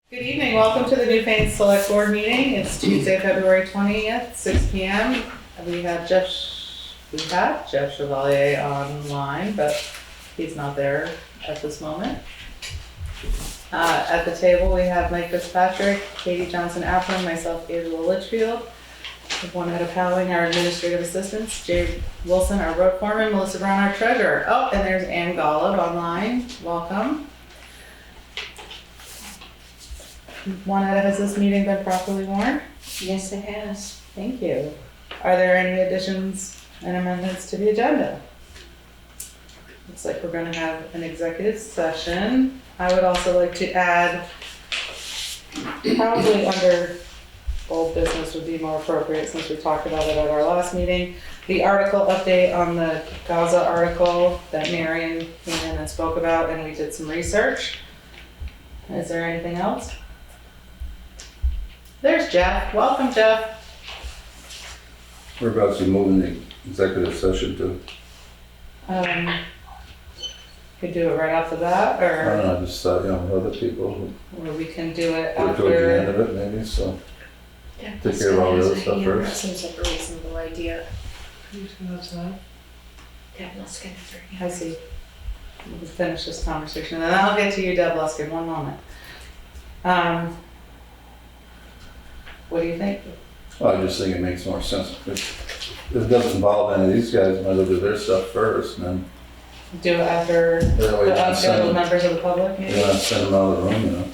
Good evening. Welcome to the Newfane Selectboard meeting. It's Tuesday, February 20th, 6 p.m. We have Jeff Chevalier online, but he's not there at this moment. At the table, we have Mike Fitzpatrick, Katie Johnson-Aplin, myself, Deborah Luskin, one head of Howling, our administrative assistants, Jay Wilson, our road foreman, Melissa Brown, our treasurer. Oh, and there's Ann Golob online. Welcome. One item, has this meeting been properly warned? Yes, it has. Thank you. Are there any additions and amendments to the agenda? Looks like we're going to have an executive session. I would also like to add, probably under old business would be more appropriate since we talked about it at our last meeting, the article update on the Gaza article that Marion came in and spoke about, and we did some research. Is there anything else? There's Jeff. Welcome, Jeff. We're about to move in the executive session to, Could do it right off the bat, I or, don't know, just, other people who or we can do it were towards the end after. of it maybe, so. Yeah, Take care of all the other stuff That first. seems like a reasonable idea. Who's going outside? Yeah, let's get it through. I see. We'll finish this conversation, and then I'll get to you, Deb Luskin, one moment. What do you think? I just think it makes more sense. If it doesn't involve any of these guys, might as well do their stuff first and then Do it after that way the you can send unscheduled them, members of the public, you maybe? don't have to send them out of the room, you know.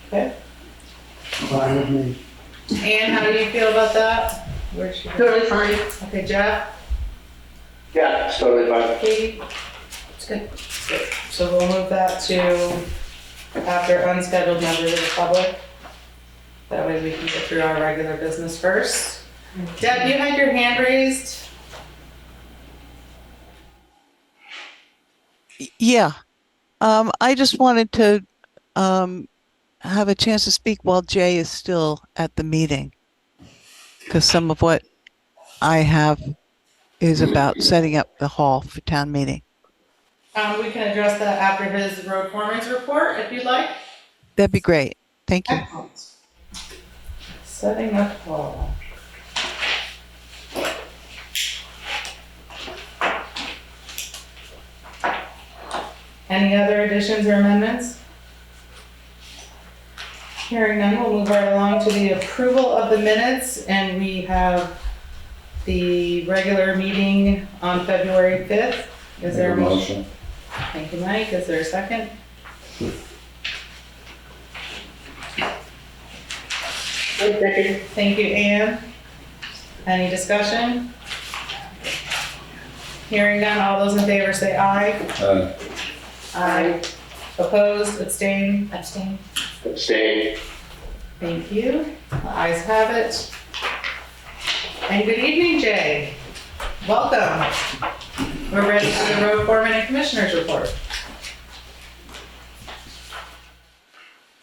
Okay. Fine with me. Ann, how do you feel about that? Where's she? Totally fine. Okay, Jeff? Yeah, it's totally fine. Katie? It's good. Good. So we'll move that to after unscheduled members of the public. That way we can get through our regular business first. Deb, you had your hand raised. Yeah. I just wanted to have a chance to speak while Jay is still at the meeting, because some of what I have is about setting up the hall for town meeting. We can address that after his road foreman's report, if you'd like. That'd be great. Thank you. Excellent. Setting up hall. Any other additions or amendments? Hearing none, we'll move right along to the approval of the minutes, and we have the regular meeting on February 5th. Is there a Make motion? Thank you, Mike. Is there a second? Thank you, Ann. Any discussion? Hearing none, all those in favor say aye. Aye. Opposed, abstain? Abstain. Abstain. Thank you. The ayes have it. And good evening, Jay. Welcome. We're ready for the road foreman and commissioners report.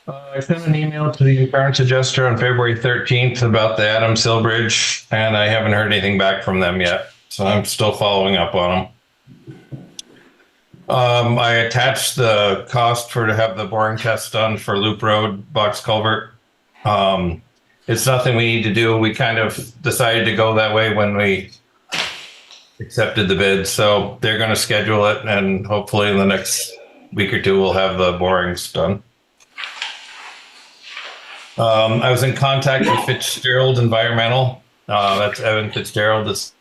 I sent an email to the insurance adjuster on February 13th about the Adams Hill Bridge, and I haven't heard anything back from them yet. So I'm still following up on them. I attached the cost to have the boring test done for Loop Road box culvert. It's nothing we need to do. We kind of decided to go that way when we accepted the bid. So they're going to schedule it, and hopefully in the next week or two, we'll have the borings done. I was in contact with Fitzgerald Environmental. That's Evan Fitzgerald. That's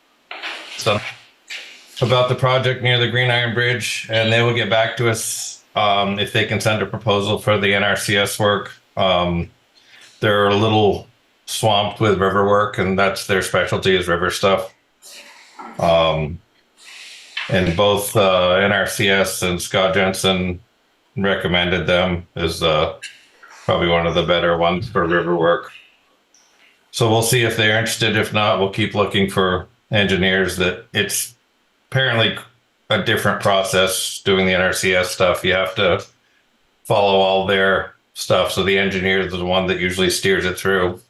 about the project near the Green Iron Bridge, and they will get back to us if they can send a proposal for the NRCS work. They're a little swamped with river work, and that's their specialty is river stuff. And both NRCS and Scott Jensen recommended them as probably one of the better ones for river work. So we'll see if they're interested. If not, we'll keep looking for engineers. That it's apparently a different process doing the NRCS stuff. You have to follow all their stuff. So the engineer is the one that usually steers it through.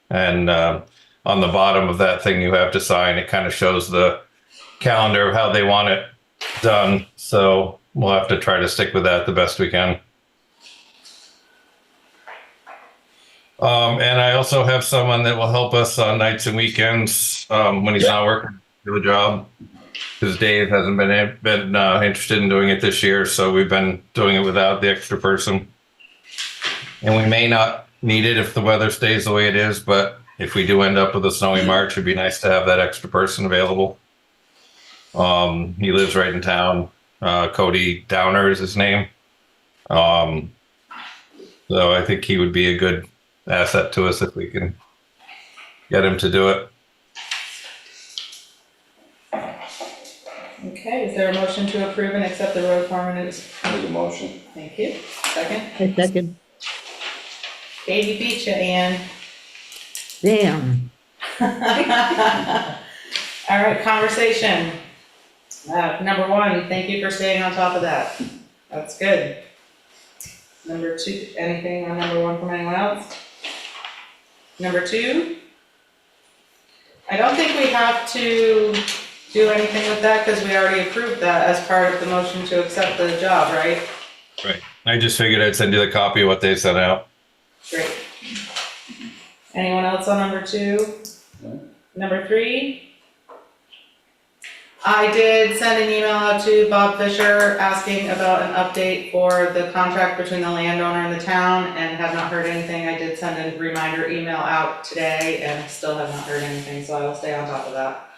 And on the bottom of that thing you have to sign, it kind of shows the calendar of how they want it done. So we'll have to try to stick with that the best we can. And I also have someone that will help us on nights and weekends when he's not working do the job. Because Dave hasn't been interested in doing it this year, so we've been doing it without the extra person. And we may not need it if the weather stays the way it is, but if we do end up with a snowy March, it'd be nice to have that extra person available. He lives right in town. Cody Downer is his name. So I think he would be a good asset to us if we can get him to do it. Okay, is there a motion to approve and accept the road foreman? Make a motion. Thank you. Second? I second. Katie beat you, Ann. Damn. All right, conversation. Number one, thank you for staying on top of that. That's good. Number two, anything on number one from anyone else? Number two, I don't think we have to do anything with that because we already approved that as part of the motion to accept the job, right? Right. I just figured I'd send you the copy of what they sent out. Great. Anyone else on number two? No. Number three? I did send an email out to Bob Fisher asking about an update for the contract between the landowner and the town and have not heard anything. I did send a reminder email out today and still have not heard anything, so I will stay on top of that.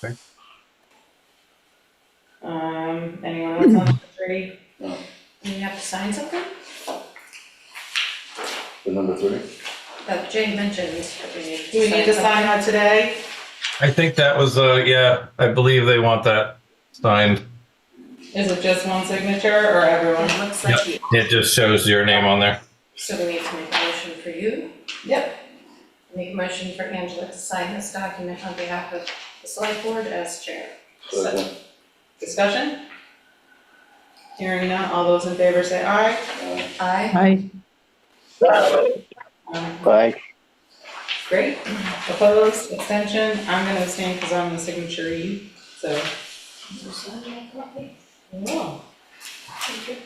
Okay. Anyone else on number three? No. Do you have to sign something? The number 3? That Jay mentioned that we need to sign. Do we need to sign that today? I think that was, yeah, I believe they want that signed. Is it just one signature or everyone? It looks like you. It just shows your name on there. So we need to make a motion for you. Yep. Make a motion for Angela to sign this document on behalf of the select board as chair. Second. Discussion? Hearing none, all those in favor say aye. Aye. Bye. Great. Opposed, abstention, I'm gonna abstain because I'm the signatory, so. You sign that copy? Oh. Thank you.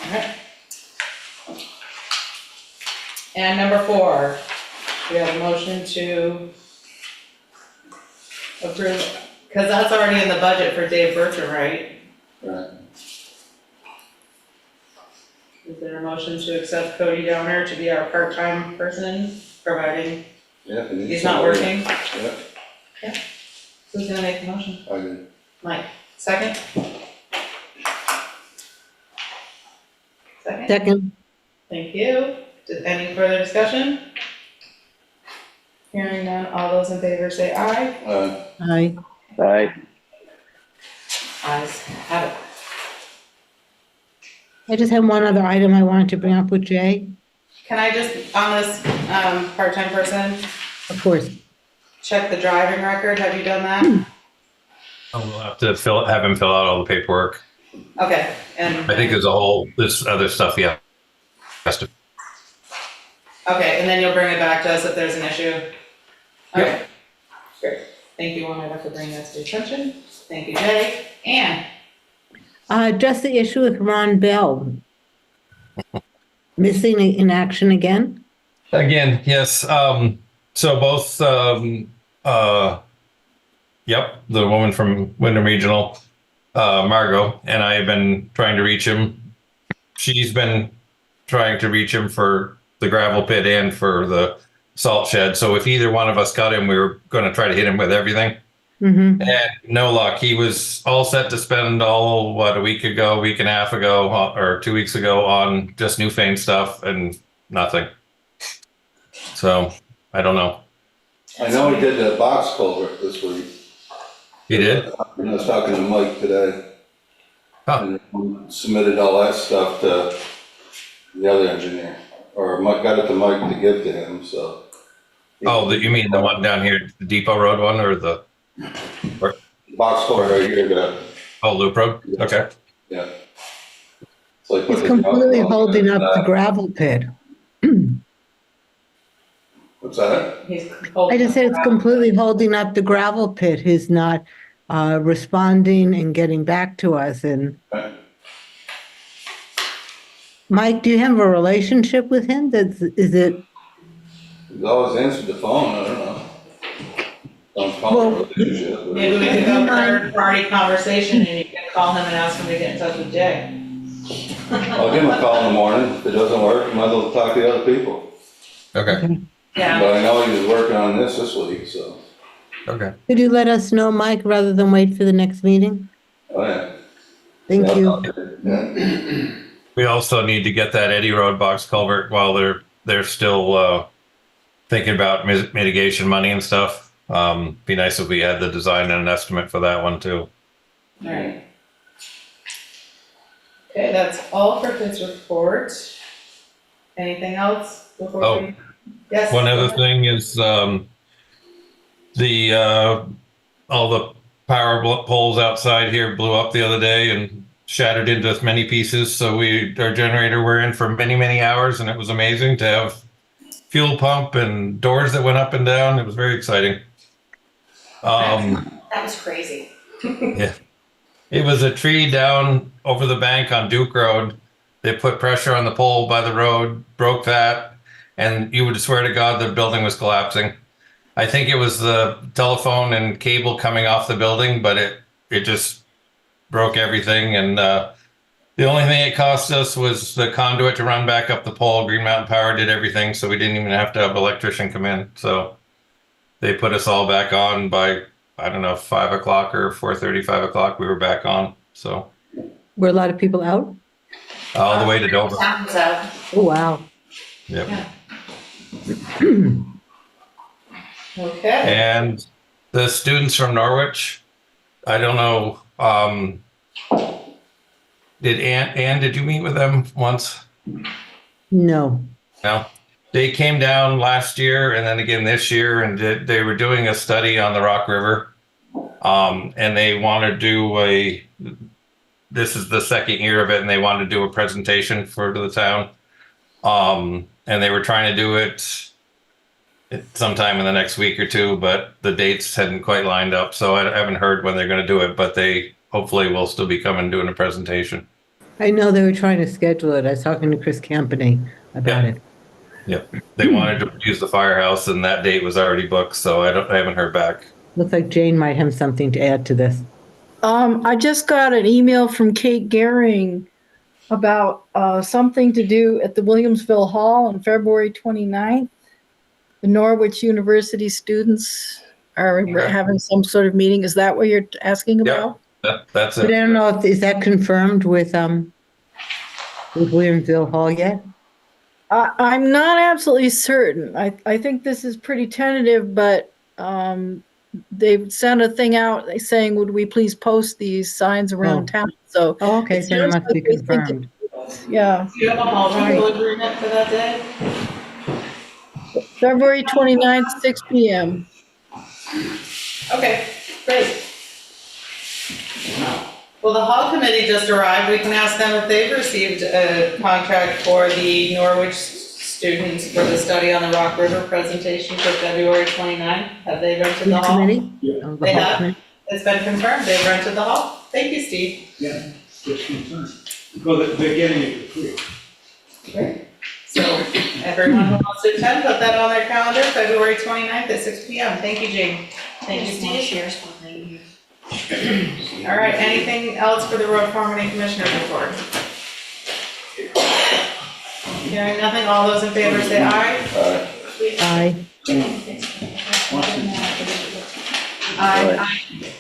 Alright. And number 4, we have a motion to approve, because that's already in the budget for Dave Bertram, right? Right. Is there a motion to accept Cody Downer to be our part-time person, providing Yeah, if you need he's not somebody. working? Yeah, Who's gonna make the motion? I did. Mike, second? Second? Second. Thank you. Any further discussion? Hearing none, all those in favor say aye. Aye. Bye. Ayes have it. I just have one other item I wanted to bring up with Jay. Can I just, on this, part-time person, Of course. check the driving record? Have you done that? We'll have to have him fill out all the paperwork. Okay, and, I think there's other stuff he has to. okay, and then you'll bring it back to us if there's an issue? Okay, great. Thank you, wanted to bring that to the attention. Thank you, Jay. Ann? Just the issue with Ron Bell. Missing in action again? Again, yes. So both, yep, the woman from Wyndham Regional, Margot, and I have been trying to reach him. She's been trying to reach him for the gravel pit and for the salt shed. So if either one of us got him, we were going to try to hit him with everything. Mm-hmm. And no luck. He was all set to spend a week and a half ago, or 2 weeks ago on just Newfane stuff and nothing. So I don't know. I know he did the box culvert this week. He did? And I was talking to Mike today. Huh. And submitted all that stuff to the other engineer, or Mike got it to Mike to give to him, so. Oh, you mean the one down here, the Depot Road one, or the Box culvert right here, Loop Road? Okay. yeah. So I put It's the completely gravel holding on up the that. gravel pit. What's that? He's I just said it's completely holding up the gravel pit. He's not responding and getting back to us. And Right. Mike, do you have a relationship with him? Is it? He's always answered the phone, I don't know. Don't call Well, it a relationship. Maybe we could go third-party conversation and you can call him and ask him to get in touch with Jay. I'll give him a call in the morning. If it doesn't work, might as well talk to the other people. Okay. Yeah, But I know he was working on this week, so. Okay. Could you let us know, Mike, rather than wait for the next meeting? Oh, yeah. Thank Yeah, you. I'll talk to him. Yeah. We also need to get that Eddy Road box culvert while they're still thinking about mitigation money and stuff. Be nice if we had the design and an estimate for that one too. alright. Okay, that's all for his report. Anything else before Oh. we? Yes. One other thing is all the power poles outside here blew up the other day and shattered into many pieces. So our generator we're in for many, many hours, and it was amazing to have fuel pump and doors that went up and down. It was very exciting. That was crazy. Yeah. It was a tree down over the bank on Duke Road. They put pressure on the pole by the road, broke that, and you would swear to God the building was collapsing. I think it was the telephone and cable coming off the building, but it just broke everything. And the only thing it cost us was the conduit to run back up the pole. Green Mountain Power did everything, so we didn't even have to have an electrician come in. So they put us all back on by, I don't know, 5 o'clock or 4:30, 5 o'clock, we were back on. So Were a lot of people out? all the way to Dover. Town was out. Oh, wow. Yep. Okay, And the students from Norwich, I don't know, did you meet with them once? No. No. They came down last year and then again this year, and they were doing a study on the Rock River. And they want to do this is the second year of it, and they wanted to do a presentation for the town. And they were trying to do it sometime in the next week or two, but the dates hadn't quite lined up. So I haven't heard when they're going to do it, but they hopefully will still be coming doing a presentation. I know they were trying to schedule it. I was talking to Chris Campany about it. Yep. They wanted to use the firehouse, and that date was already booked. So I haven't heard back. Looks like Jane might have something to add to this. I just got an email from Kate Gehring about something to do at the Williamsville Hall on February 29th. The Norwich University students are having some sort of meeting. Is that what you're asking about? That's But I it. don't know if, is that confirmed with Williamsville Hall yet? I'm not absolutely certain. I think this is pretty tentative, but they sent a thing out saying, would we please post these signs around town? So Oh, okay, it then it sounds must be like they think confirmed. yeah, do you have a hall rental agreement for that day? February 29th, 6 p.m. Okay, great. Well, the hall committee just arrived. We can ask them if they've received a contract for the Norwich students for the study on the Rock River presentation for February 29th. Have they rented the Which hall? committee? Oh, the They Hall have? committee? It's been confirmed. They've rented the hall. Thank you, Steve. Yeah, just concerned. Well, they're getting it for free. Great. So everyone who wants to attend, put that on their calendar, February 29th at 6 p.m. Thank you, Jane. Thank you, Steve. Steve. Shares one thing here. All right, anything else for the road foreman and commissioner report? Hearing nothing, all those in favor say aye. Aye. Aye.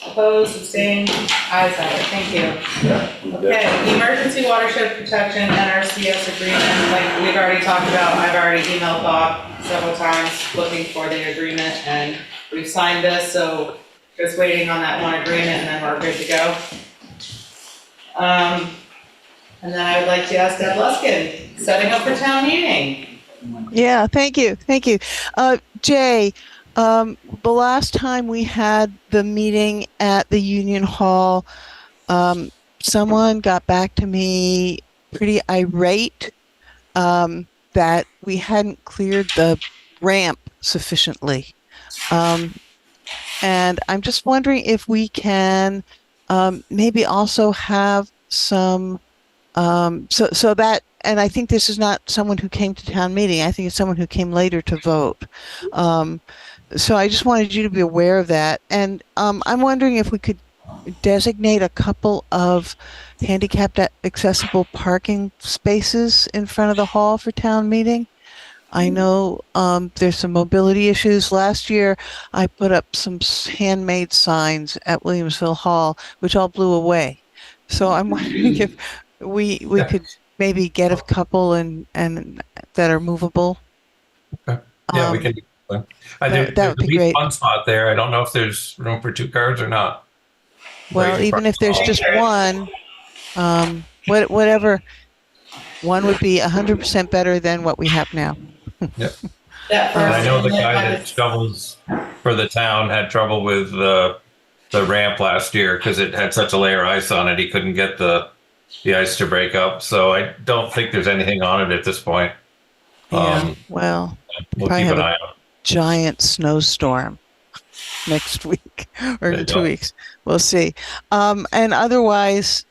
Opposed, abstained, ayes have it, thank you. Okay, emergency watershed protection, NRCS agreement, like we've already talked about, I've already emailed Bob several times looking for the agreement, and we've signed this, so just waiting on that one agreement, and then we're good to go. And then I would like to ask Deb Luskin, setting up for town meeting. Yeah, thank you. Thank you. Jay, the last time we had the meeting at the Union Hall, someone got back to me pretty irate that we hadn't cleared the ramp sufficiently. And I'm just wondering if we can maybe also have some, so that, and I think this is not someone who came to town meeting. I think it's someone who came later to vote. So I just wanted you to be aware of that. And I'm wondering if we could designate a couple of handicapped accessible parking spaces in front of the hall for town meeting. I know there's some mobility issues. Last year, I put up some handmade signs at Williamsville Hall, which all blew away. So I'm wondering if we could maybe get a couple and that are movable. Okay. Yeah, we can. That There's would be at least great. one spot there. I don't know if there's room for 2 cars or not. Well, Right in even front if there's of the just hall. one, whatever, one would be 100% better than what we have now. Yep. That And I first know the one guy had that its- shovels for the town had trouble with the ramp last year because it had such a layer of ice on it. He couldn't get the ice to break up. So I don't think there's anything on it at this point. Yeah, well, We'll probably keep have an a eye on it. giant snowstorm next week or There you in 2 go. weeks. We'll see. And otherwise,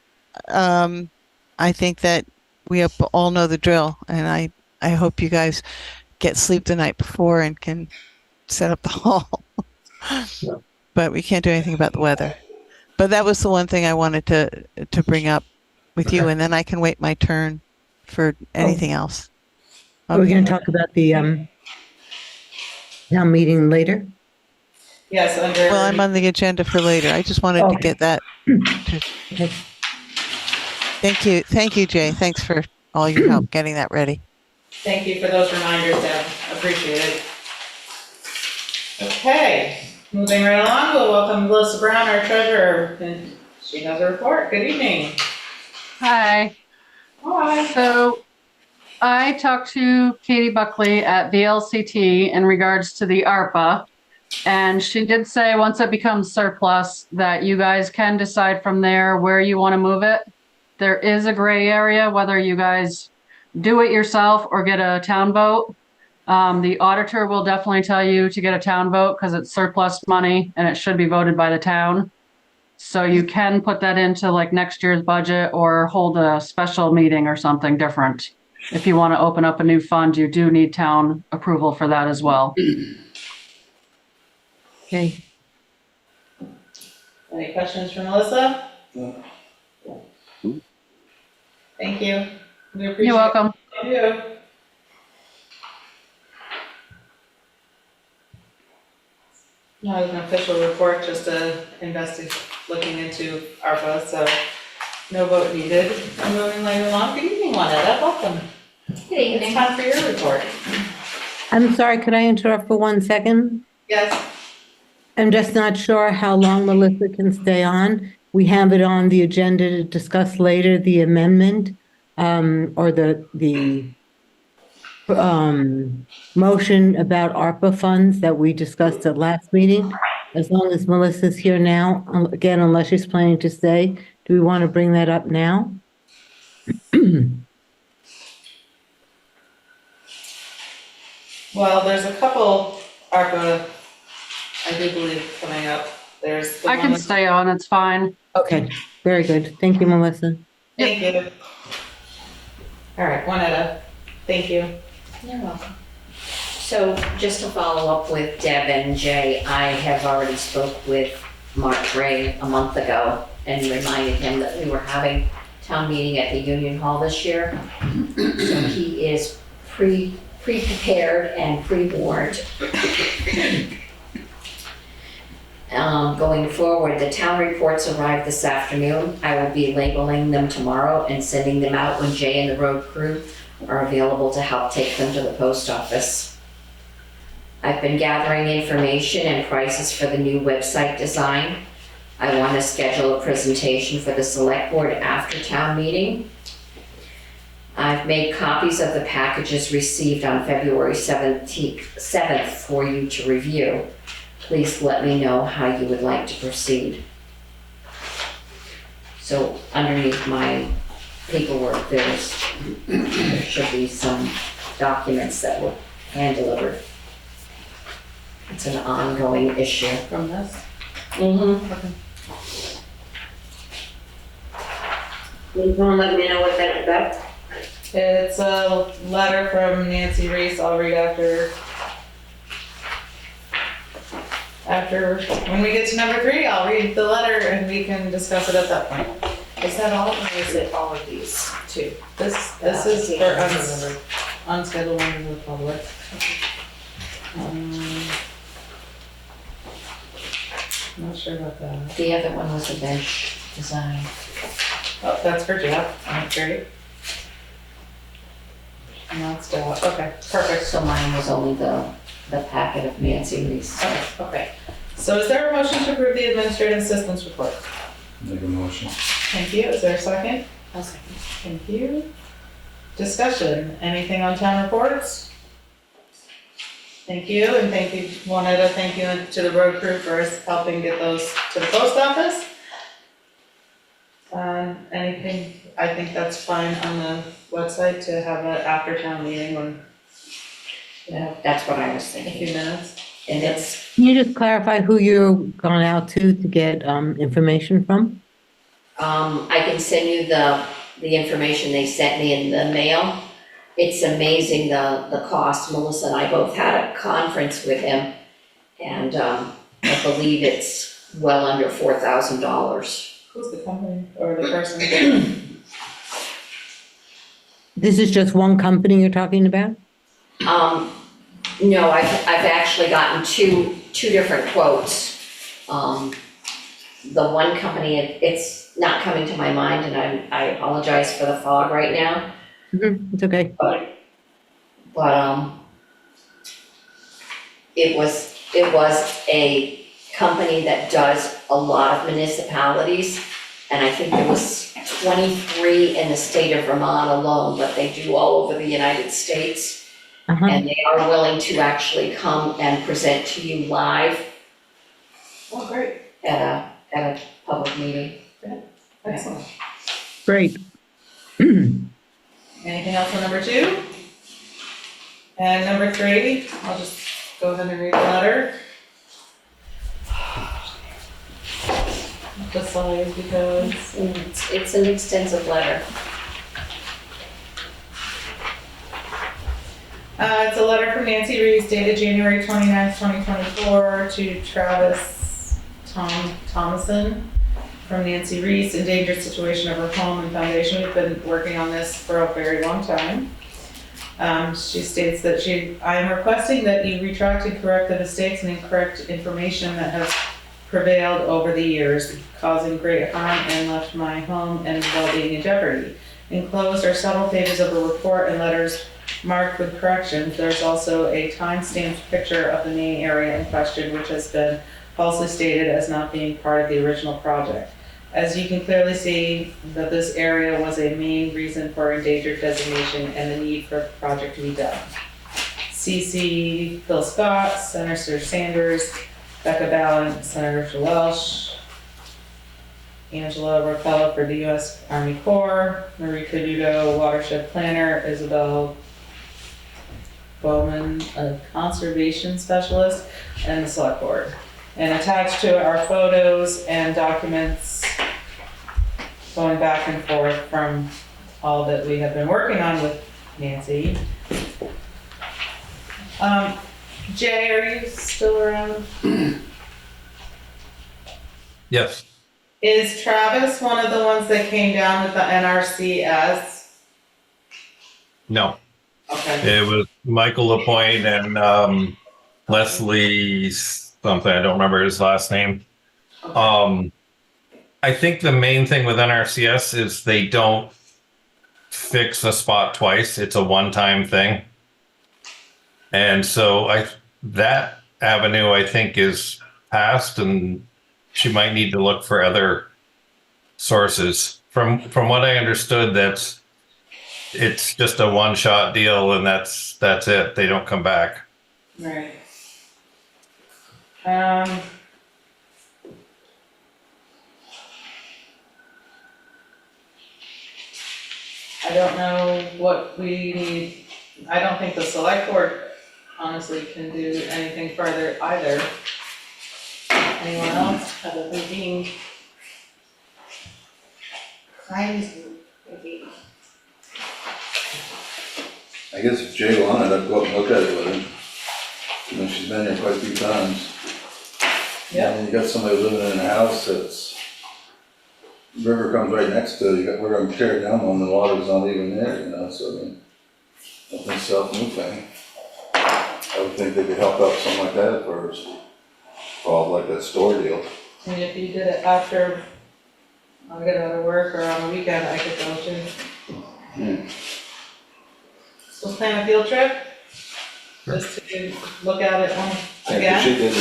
I think that we all know the drill, and I hope you guys get sleep the night before and can set up the hall. Yeah. But we can't do anything about the weather. But that was the one thing I wanted to bring up with you, Okay. and then I can wait my turn for anything else. Are we going to talk about the town meeting later? Yes, under. Well, I'm on the agenda for later. I just wanted to Okay. get that. Okay. Thank you, Jay. Thanks for all your help getting that ready. Thank you for those reminders, Deb. Appreciate it. Okay, moving right along, we'll welcome Melissa Brown, our treasurer, and she has a report. Good evening. Hi. Hi. So I talked to Katie Buckley at VLCT in regards to the ARPA. And she did say once it becomes surplus that you guys can decide from there where you want to move it. There is a gray area, whether you guys do it yourself or get a town vote. The auditor will definitely tell you to get a town vote because it's surplus money and it should be voted by the town. So you can put that into like next year's budget or hold a special meeting or something different. If you want to open up a new fund, you do need town approval for that as well. Okay. Any questions for Melissa? Thank you. We appreciate You're welcome. Thank you. Not an official report, just looking into ARPA, so no vote needed. I'm moving later along. Good evening, Juanetta. Welcome. Good It's evening. time for your report. I'm sorry, could I interrupt for 1 second? Yes. I'm just not sure how long Melissa can stay on. We have it on the agenda to discuss later the amendment or the motion about ARPA funds that we discussed at last meeting. As long as Melissa's here now, again, unless she's planning to stay, do we want to bring that up now? Well, there's a couple ARPA, I do believe, coming up. There's the I can one- stay on, it's fine. Okay, very good. Thank you, Melissa. Thank you. All right, Juanetta, thank you. You're welcome. So just to follow up with Deb and Jay, I have already spoke with Mark Ray a month ago and reminded him that we were having town meeting at the Union Hall this year. So he is pre-prepared and pre-warned. Going forward, the town reports arrived this afternoon. I will be labeling them tomorrow and sending them out when Jay and the road crew are available to help take them to the post office. I've been gathering information and prices for the new website design. I want to schedule a presentation for the select board after town meeting. I've made copies of the packages received on February 7th for you to review. Please let me know how you would like to proceed. So underneath my paperwork, there should be some documents that were hand delivered. It's an ongoing issue. From this? Mm-hmm. Okay. You wanna let me know what that's about? It's a letter from Nancy Reese. I'll read after, when we get to number 3, I'll read the letter and we can discuss it at that point. Is that all, or is it all of these too? This is for unscheduled members of the public. Not sure about that. The other one was a bench design. Oh, that's for Jeff. That's great. And that's Jeff. Okay, perfect. So mine was only the packet of Nancy Reese. Okay. So is there a motion to approve the administrative assistance report? Make a motion. Thank you. Is there a second? I'll second. Thank you. Discussion. Anything on town reports? Thank you, and thank you, wanted to thank you to the road crew for helping get those to the post office. Anything, I think that's fine on the website to have an after town meeting when, Yeah, that's what I was in a few thinking. minutes. And it's, Can you just clarify who you've gone out to get information from? I can send you the information they sent me in the mail. It's amazing the cost. Melissa and I both had a conference with him, and I believe it's well under $4,000. Who's the company or the person? This is just one company you're talking about? No, I've actually gotten two different quotes. The one company, it's not coming to my mind, and I apologize for the fog right now. It's okay. But it was a company that does a lot of municipalities, and I think there was 23 in the state of Vermont alone, but they do all over the United States. Uh-huh. And they are willing to actually come and present to you live Oh, great. at a public meeting. Excellent. Great. Anything else on number 2? And number 3, I'll just go ahead and read the letter. The slides because It's an extensive letter. it's a letter from Nancy Reese dated January 29th, 2024 to Travis Thomason from Nancy Reese, endangered situation of her home and foundation. We've been working on this for a very long time. She states that I am requesting that you retract and correct the mistakes and incorrect information that has prevailed over the years, causing great harm and left my home and well-being in jeopardy. Enclosed are several pages of a report and letters marked with corrections. There's also a time-stamped picture of the main area in question, which has been falsely stated as not being part of the original project. As you can clearly see, that this area was a main reason for endangered designation and the need for the project to be done. CC Phil Scott, Senator Sanders, Becca Ballant, Senator Welsh, Angela Rapella for the U.S. Army Corps, Marie Caduto, Watershed Planner, Isabel Bowman, a conservation specialist, and the select board. And attached to it are photos and documents going back and forth from all that we have been working on with Nancy. Jay, are you still around? Yes. Is Travis one of the ones that came down with the NRCS? No. Okay. It was Michael Lapointe and Leslie something. I don't remember his last name. I think the main thing with NRCS is they don't fix a spot twice. It's a one-time thing. And so that avenue, I think, is past, and she might need to look for other sources. From what I understood, it's just a one-shot deal, and that's it. They don't come back. Right. I don't know what we need. I don't think the select board honestly can do anything further either. Anyone else, other than being kind and being. I guess if Jay wanted, I'd go up and look at it with him. You know, she's been here quite a few times. Yep. And you got somebody living in a house that's, river comes right next to it, we're gonna tear it down when the water's not even there, you know, so I mean, nothing self-moving. I would think they could help out something like that for like that store deal. And if you did it after I get out of work or on a weekend, I could go too. So plan a field trip, just to look at it again. She did,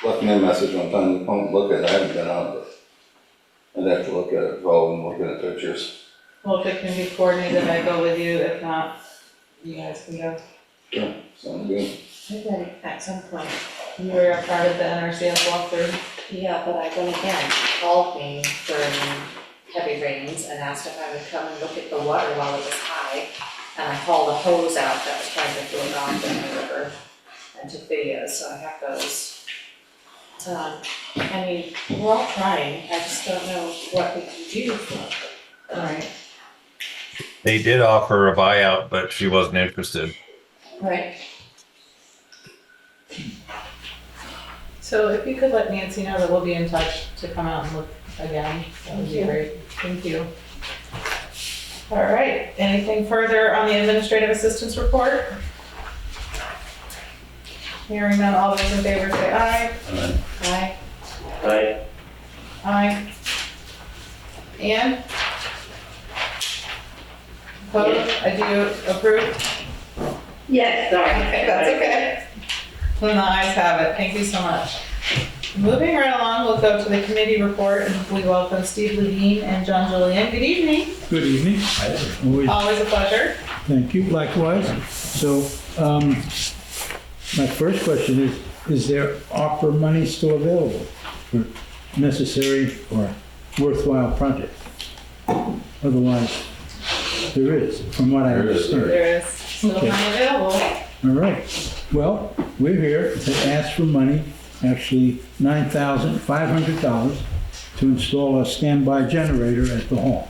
left me a message one time, I won't look at it, I haven't been out, but I'd have to look at it, rather than looking at pictures. Well, if it can be coordinated, I go with you, if not, you guys can go. Sure, sounds good. Maybe at some point. You were a part of the NRCS walkthrough. Yeah, but I went again, she called me during heavy rains and asked if I would come and look at the water while it was high. And I hauled a hose out that was trying to float off in the river and took videos, so I have those. I mean, we're all trying, I just don't know what we can do for it. Alright. They did offer a buyout, but she wasn't interested. Right. So if you could let Nancy know that we'll be in touch to come out and look again, that would be great. Thank you. All right, anything further on the administrative assistance report? Hearing none, all those in favor say aye. Aye. Aye. Aye. Ann? Opposed? I do approve? Yes, sorry. Okay, that's okay. Then the ayes have it. Thank you so much. Moving right along, we'll go to the committee report, and we welcome Steve Levine and John Julian. Good evening. Good evening. Always, Always a pleasure. thank you, likewise. So, my first question is there ARPA money still available for necessary or worthwhile projects? Otherwise, there is, from what I There is, understand. There is still Okay. money available. All right. Well, we're here to ask for money, actually $9,500 to install a standby generator at the hall.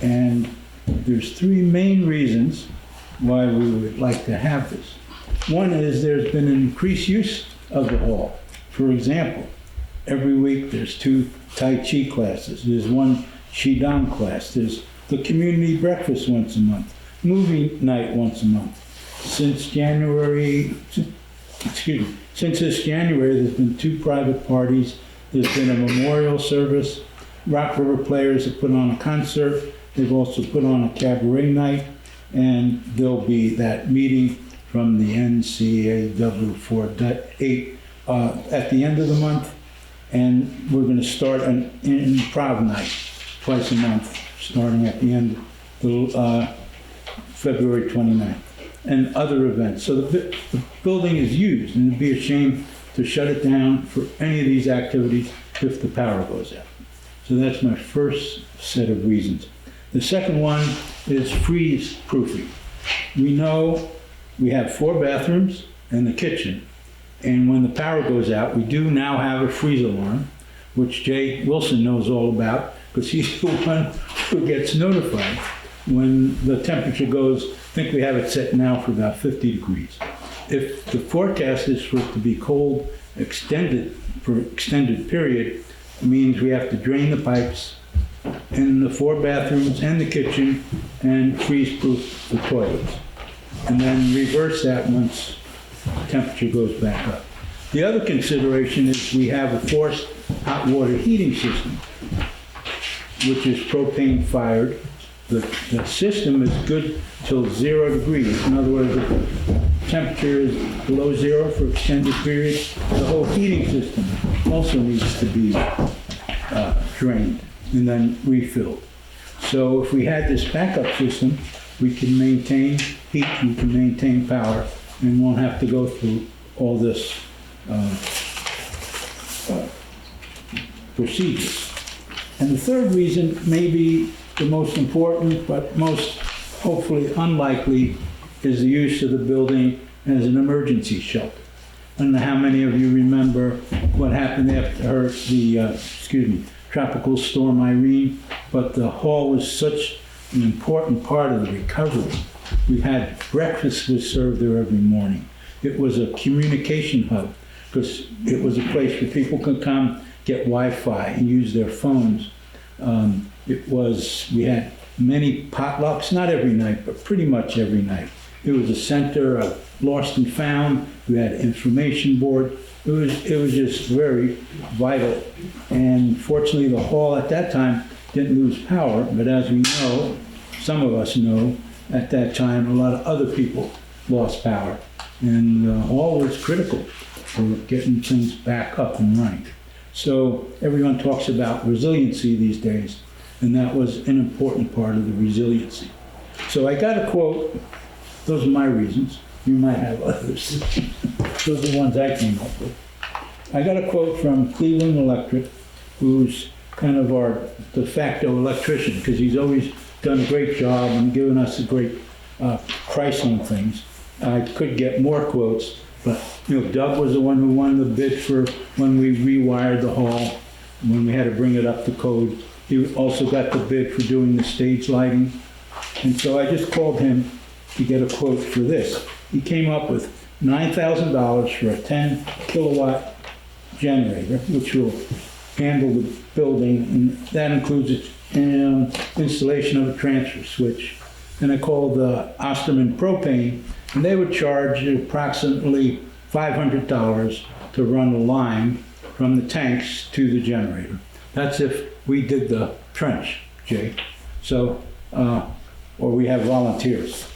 And there's three main reasons why we would like to have this. One is there's been an increased use of the hall. For example, every week there's 2 Tai Chi classes, there's 1 Qigong class, there's the community breakfast once a month, movie night once a month. Since this January, there's been 2 private parties, there's been a memorial service, Rock River Players have put on a concert, they've also put on a cabaret night, and there'll be that meeting from the NCAW 4.8 at the end of the month, and we're going to start an improv night twice a month, starting at the end of February 29th, and other events. So the building is used, and it'd be a shame to shut it down for any of these activities if the power goes out. So that's my first set of reasons. The second one is freeze proofing. We know we have 4 bathrooms and the kitchen, and when the power goes out, we do now have a freeze alarm, which Jay Wilson knows all about, because he's the one who gets notified when the temperature goes. I think we have it set now for about 50 degrees. If the forecast is for it to be cold, extended period, it means we have to drain the pipes in the 4 bathrooms and the kitchen and freeze-proof the toilets. And then reverse that once temperature goes back up. The other consideration is we have a forced hot water heating system, which is propane fired. The system is good till 0 degrees. In other words, if the temperature is below 0 for extended periods, the whole heating system also needs to be drained and then refilled. So if we had this backup system, we can maintain heat, we can maintain power, and won't have to go through all this procedures. And the third reason may be the most important, but most hopefully unlikely, is the use of the building as an emergency shelter. I don't know how many of you remember what happened after the Tropical Storm Irene, but the hall was such an important part of the recovery. We had breakfast was served there every morning. It was a communication hub because it was a place where people could come, get Wi-Fi and use their phones. We had many potlucks, not every night, but pretty much every night. It was a center of lost and found. We had an information board. It was just very vital. And fortunately, the hall at that time didn't lose power, but as we know, some of us know, at that time, a lot of other people lost power. And the hall was critical for getting things back up and running. So everyone talks about resiliency these days, and that was an important part of the resiliency. So I got a quote. Those are my reasons. You might have others. Those are the ones I came up with. I got a quote from Cleveland Electric, who's kind of our de facto electrician, because he's always done a great job and given us a great price on things. I could get more quotes, but Doug was the one who won the bid for when we rewired the hall, when we had to bring it up to code. He also got the bid for doing the stage lighting. And so I just called him to get a quote for this. He came up with $9,000 for a 10 kilowatt generator, which will handle the building, and that includes installation of a transfer switch. And I called Osterman Propane, and they would charge approximately $500 to run a line from the tanks to the generator. That's if we did the trench, Jay. So, or we have volunteers.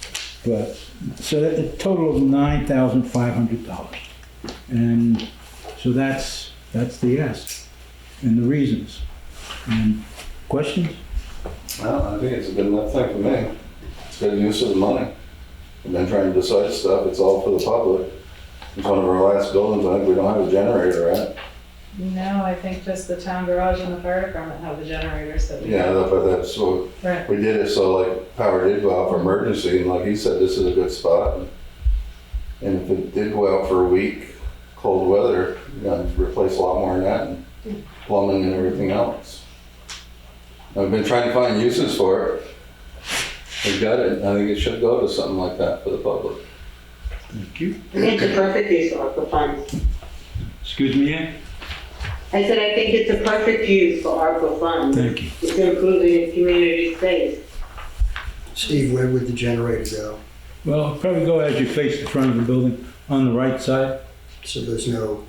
But, so a total of $9,500. And so that's the ask and the reasons. And questions? Well, I think it's a good enough thing for me. It's good use of the money. We've been trying to decide stuff, it's all for the public. It's one of our last buildings, I think we don't have a generator at. No, I think just the town garage and the fire department have the generators that we Yeah, have. but that's what, Right. we did it so like power did go out for emergency, and like he said, this is a good spot. And if it did go out for a week, cold weather, replace a lot more than that, and plumbing and everything else. I've been trying to find uses for it. We've got it, I think it should go to something like that for the public. Thank you. I think it's a perfect use of ARPA funds. Excuse me, Ann? I said, I think it's a perfect use for ARPA funds. Thank you. It's improving the community space. Steve, where would the generator go? Well, it'll probably go as you face the front of the building on the right side. So there's no,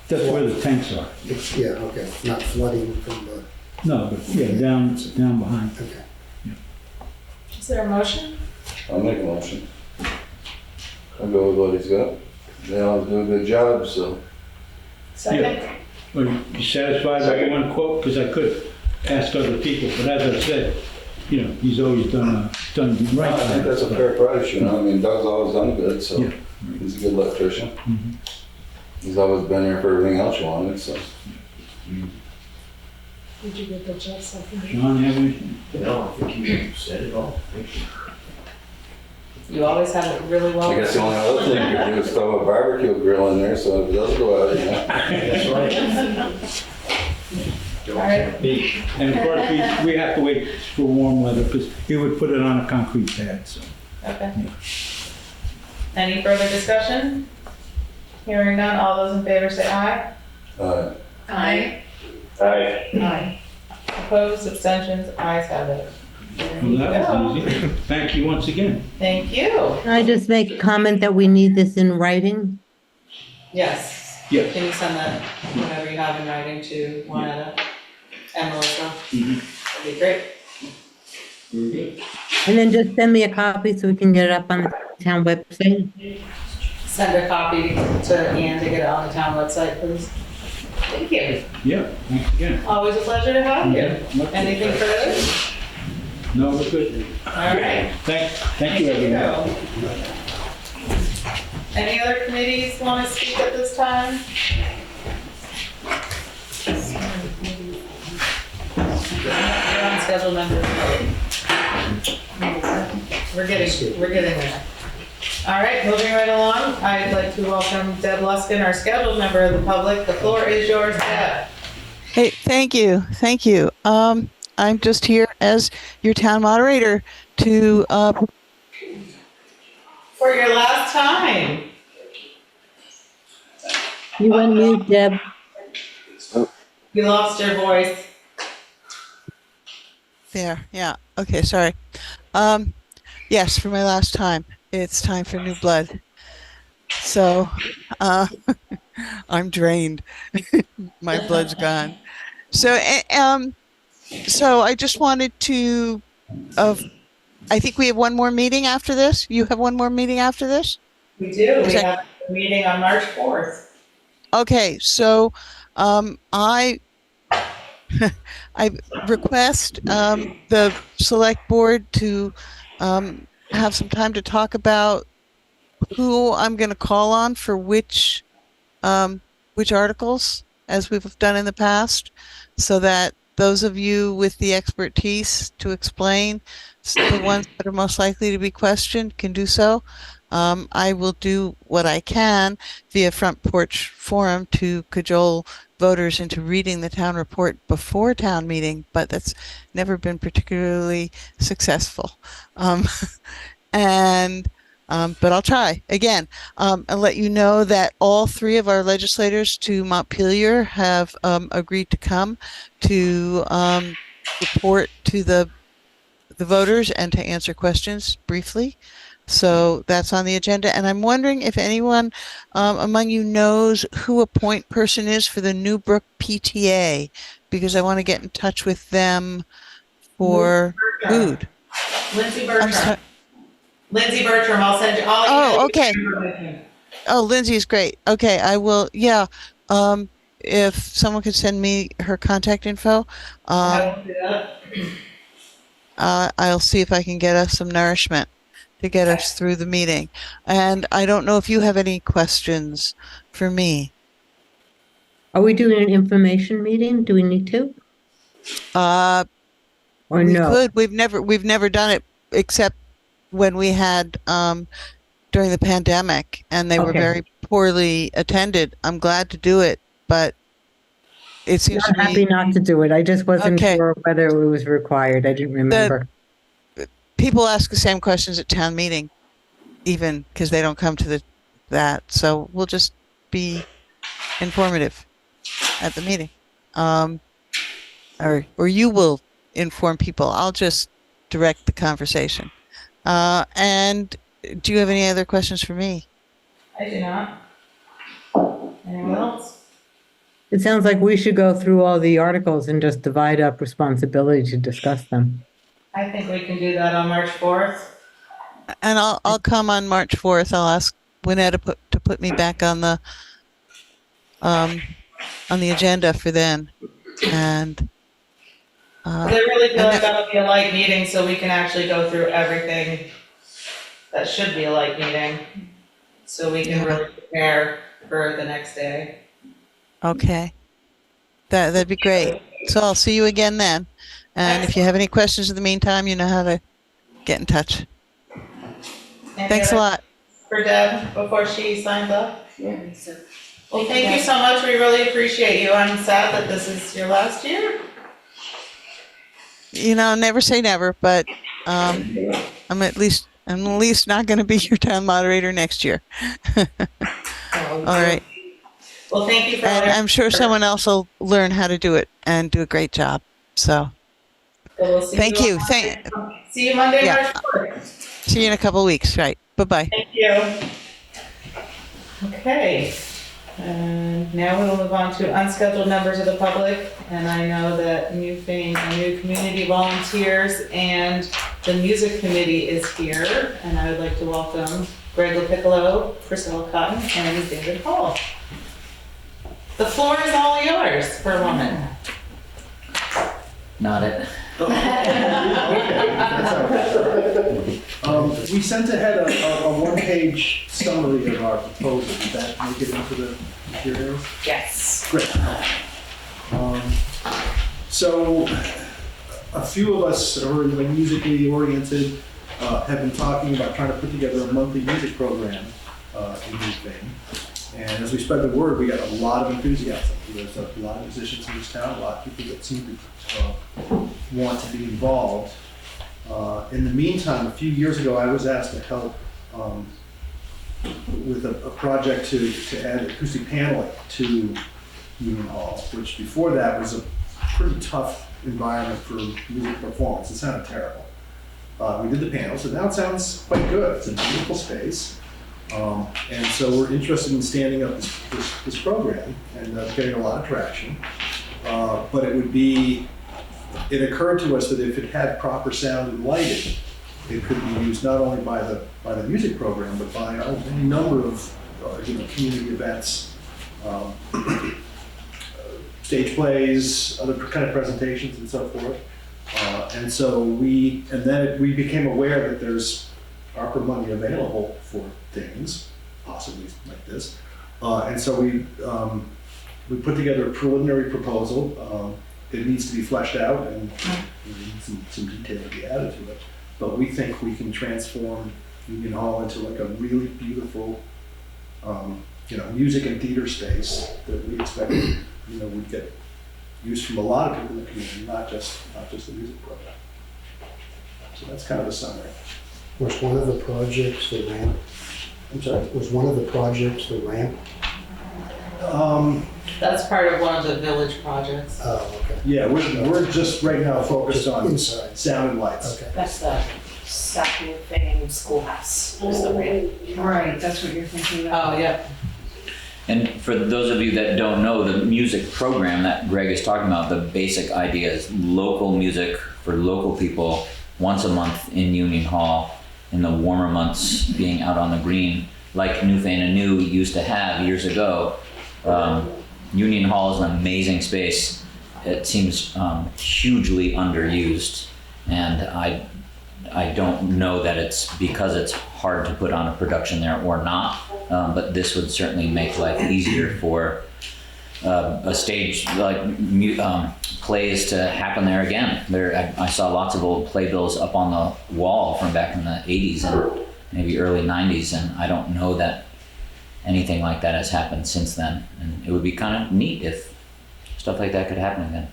That's where the tanks are. it's, yeah, okay, not flooding from the, No, but yeah, down behind. okay. Is there a motion? I'll make a motion. I'll go with what he's got. They always do a good job, so. Second? Are you satisfied with one quote? Because I could ask other people, but as I said, he's always done right. I think that's a fair price, I mean, Doug's always done good, so Yeah. he's a good electrician. Mhm. He's always been there for everything else you wanted, so. Did you get the job second? John, have anything? No, I think you said it all. Thank you. You always have it really well. I guess the only other thing you could do is throw a barbecue grill in there, so if it does go out, That's right. All right. And of course, we have to wait for warm weather because he would put it on a concrete pad, so. Okay. Any further discussion? Hearing none, all those in favor say aye. Aye. Aye. Aye. Opposed, abstentions, ayes have it. There you Well, that go. was easy. Thank you once again. Thank you. Can I just make a comment that we need this in writing? Yes. Yes. Can you send that, whatever you have in writing to Juanetta and Melissa? That'd be great. And then just send me a copy so we can get it up on the town website. Send a copy to Ann to get it on the town website, please. Thank you. Yeah, thanks again. Always a pleasure to have you. Much Anything further? No, we're good. All right. Thank you, everyone. Any other committees want to speak at this time? You're on schedule members. We're getting there. All right, moving right along, I'd like to welcome Deb Luskin, our scheduled member of the public. The floor is yours, Deb. Hey, thank you. Thank you. I'm just here as your town moderator to, For your last time. You unmute, Deb. You lost your voice. there. Yeah. Okay. Sorry. Yes, for my last time, it's time for new blood. So, I'm drained. My blood's gone. So, so I just wanted to, I think we have one more meeting after this. You have one more meeting after this? We do. We have a meeting on March 4th. Okay, so I request the select board to have some time to talk about who I'm going to call on for which articles, as we've done in the past, so that those of you with the expertise to explain the ones that are most likely to be questioned can do so. I will do what I can via Front Porch Forum to cajole voters into reading the town report before town meeting, but that's never been particularly successful. But I'll try again, and let you know that all three of our legislators to Montpelier have agreed to come to report to the voters and to answer questions briefly. So that's on the agenda. And I'm wondering if anyone among you knows who a point person is for the Newbrook PTA, because I want to get in touch with them for food. Lindsay Bertram. Lindsay Bertram, I'll send you all. Oh, okay. Oh, Lindsay's great. Okay, I will. Yeah. If someone could send me her contact info, I'll see if I can get us some nourishment to get us through the meeting. And I don't know if you have any questions for me. Are we doing an information meeting? Do we need to? Or We no? could. We've never done it except when we had during the pandemic, and they were Okay. very poorly attended. I'm glad to do it, but it seems I'm to me happy not to do it. I just wasn't Okay. sure whether it was required. I didn't remember. people ask the same questions at town meeting, even because they don't come to that. So we'll just be informative at the meeting, or you will inform people. I'll just direct the conversation. And do you have any other questions for me? I do not. Anyone else? It sounds like we should go through all the articles and just divide up responsibility to discuss them. I think we can do that on March 4th. And I'll come on March 4th. I'll ask Winetta to put me back on the agenda for then. And I really feel like that'll be a light meeting, so we can actually go through everything that should be a light meeting, so we can really prepare for the next day. okay, that'd be great. So I'll see you again then. And if you have any questions in the meantime, you know how to get in touch. Thanks a lot. For Deb, before she signs up? Yeah. Well, thank you so much. We really appreciate you. I'm sad that this is your last year. You know, never say never, but I'm at least not going to be your town moderator next year. All right. Well, thank you for And I'm sure someone else will learn how to do it and do a great job. So we'll see thank you. See you Monday, Yeah. March 4th. See you in a couple of weeks. Right. Bye-bye. Thank you. Okay. And now we'll move on to unscheduled members of the public. And I know that Newfane, new community volunteers, and the music committee is here. And I would like to welcome Greg LaPiccolo, Priscilla Cotton, and David Hall. The floor is all yours for a moment. Not it. We sent ahead a one-page summary of our proposal. Did that make it into the materials? Yes. Great. So a few of us are like musically oriented. have been talking about trying to put together a monthly music program in Newfane. And as we spread the word, we got a lot of enthusiasm. There's a lot of musicians in this town, a lot of people that seem to want to be involved. In the meantime, a few years ago, I was asked to help with a project to add acoustic paneling to Union Hall, which before that was a pretty tough environment for music performance. It sounded terrible. We did the panels, and now it sounds quite good. It's a beautiful space. And so we're interested in standing up this program and getting a lot of traction. But it occurred to us that if it had proper sound and lighting, it could be used not only by the music program, but by any number of community events, stage plays, other kind of presentations and so forth. And so we became aware that there's ARPA money available for things, possibly like this. And so we put together a preliminary proposal. It needs to be fleshed out and some detail to be added to it. But we think we can transform Union Hall into like a really beautiful, music and theater space that we expect, would get use from a lot of people in the community, not just the music program. So that's kind of a summary. Was one of the projects the ramp? I'm sorry? Was one of the projects the ramp? That's part of one of the village projects. Oh, okay. Yeah, we're just right now focused on Inside. sound and lights. Okay. That's the Newfane schoolhouse, is the ramp. Right, that's what you're thinking of. Oh, yeah. And for those of you that don't know, the music program that Greg is talking about, the basic idea is local music for local people once a month in Union Hall, in the warmer months being out on the green, like Newfane and New used to have years ago. Union Hall is an amazing space. It seems hugely underused, and I don't know that it's because it's hard to put on a production there or not, but this would certainly make life easier for a stage like plays to happen there again. I saw lots of old playbills up on the wall from back in the 80s and maybe early 90s, and I don't know that anything like that has happened since then. And it would be kind of neat if stuff like that could happen again.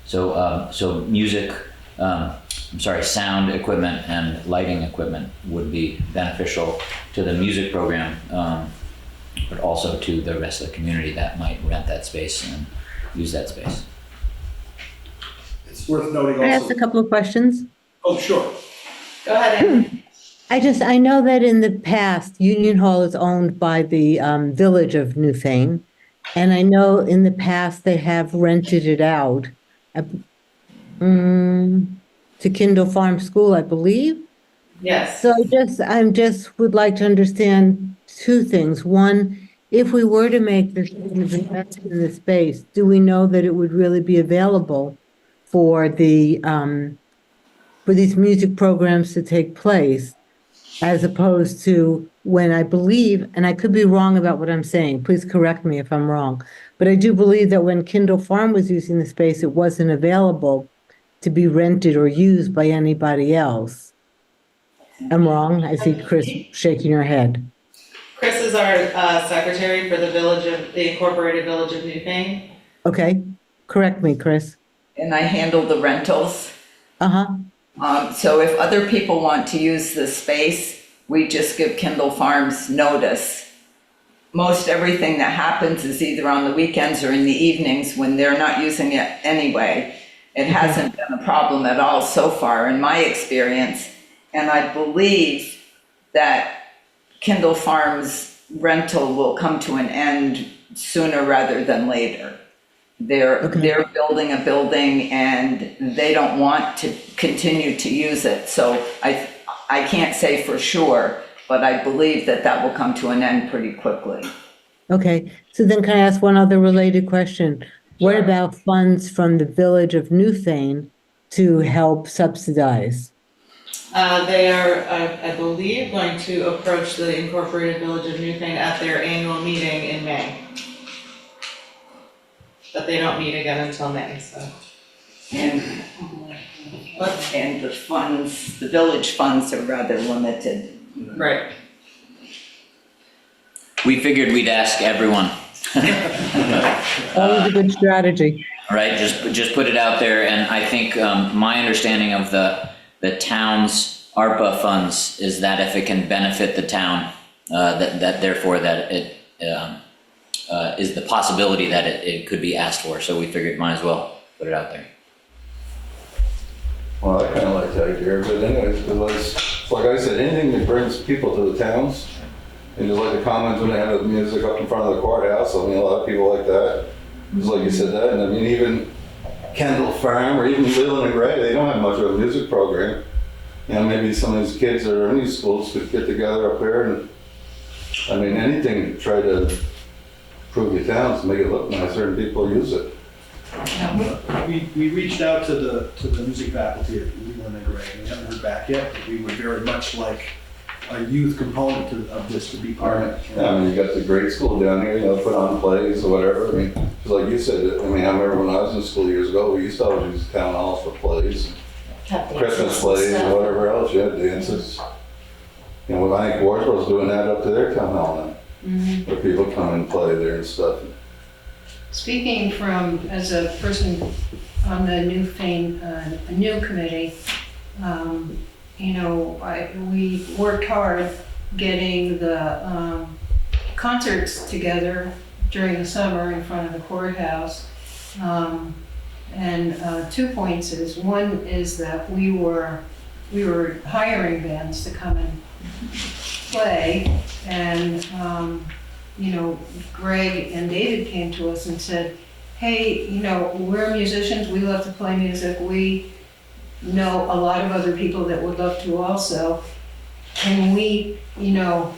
So music, sound equipment and lighting equipment would be beneficial to the music program, but also to the rest of the community that might rent that space and use that space. It's worth noting Can I ask also. a couple of questions? Oh, sure. Go ahead, Anne. I know that in the past, Union Hall is owned by the village of Newfane. And I know in the past they have rented it out to Kindle Farm School, I believe. Yes. So I just would like to understand two things. One, if we were to make this investment in the space, do we know that it would really be available for the for these music programs to take place, as opposed to when I believe, and I could be wrong about what I'm saying, please correct me if I'm wrong, but I do believe that when Kindle Farm was using the space, it wasn't available to be rented or used by anybody else. I'm wrong? I see Chris shaking her head. Chris is our secretary for the Incorporated Village of Newfane. Okay, correct me, Chris. And I handle the rentals. Uh-huh. So if other people want to use the space, we just give Kindle Farms notice. Most everything that happens is either on the weekends or in the evenings when they're not using it anyway. It hasn't been a problem at all so far in my experience. And I believe that Kindle Farms rental will come to an end sooner rather than later. They're building a building and they don't want to continue to use it. So I can't say for sure, but I believe that will come to an end pretty quickly. Okay, so then can I ask one other related question? What about funds from the village of Newfane to help subsidize? They are, I believe, going to approach the Incorporated Village of Newfane at their annual meeting in May. But they don't meet again until May, so. And the funds, the village funds are rather limited. Right. We figured we'd ask everyone. Always a good strategy. All right, just put it out there, and I think my understanding of the town's ARPA funds is that if it can benefit the town, that therefore that it is the possibility that it could be asked for. So we figured might as well put it out there. Well, I kinda like the idea, but anyways, because like I said, anything that brings people to the towns, and just like the comments when they have the music up in front of the courthouse, I mean, a lot of people like that. Just like you said that, and I mean, even Kendall Farm or even Leland and Gray, they don't have much of a music program. You know, maybe some of these kids that are in these schools could get together up here and, I mean, anything to try to improve your towns, make it look nicer and people use it. We reached out to the music faculty at Leland and Gray, and we haven't heard back yet, but we would very much like a youth component of this to be part of it. Yeah, I mean, you got the grade school down here, you know, put on plays or whatever. I mean, just like you said, I mean, I remember when I was in school years ago, we used to always use town halls for plays, Christmas plays and whatever else, you had dances. You know, I think Warsboro's doing that up to their town hall now, where people come and play there and stuff. Speaking from, as a person on the Newfane, new committee, you know, we worked hard getting the concerts together during the summer in front of the courthouse. And 2 points is, one is that we were hiring bands to come and play, and you know, Greg and David came to us and said, hey, you know, we're musicians, we love to play music, we know a lot of other people that would love to also. Can we, you know,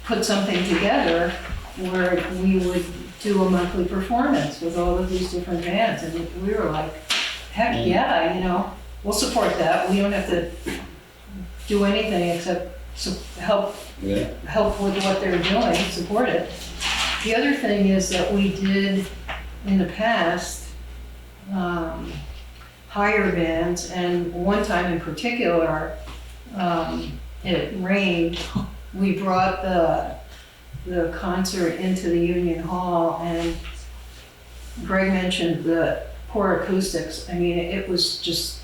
put something together where we would do a monthly performance with all of these different bands? And we were like, heck yeah, you know, we'll support that. We don't have to do anything except help with what they're doing, support it. The other thing is that we did in the past hire bands, and one time in particular, it rained. We brought the concert into the Union Hall, and Greg mentioned the poor acoustics. I mean, it was just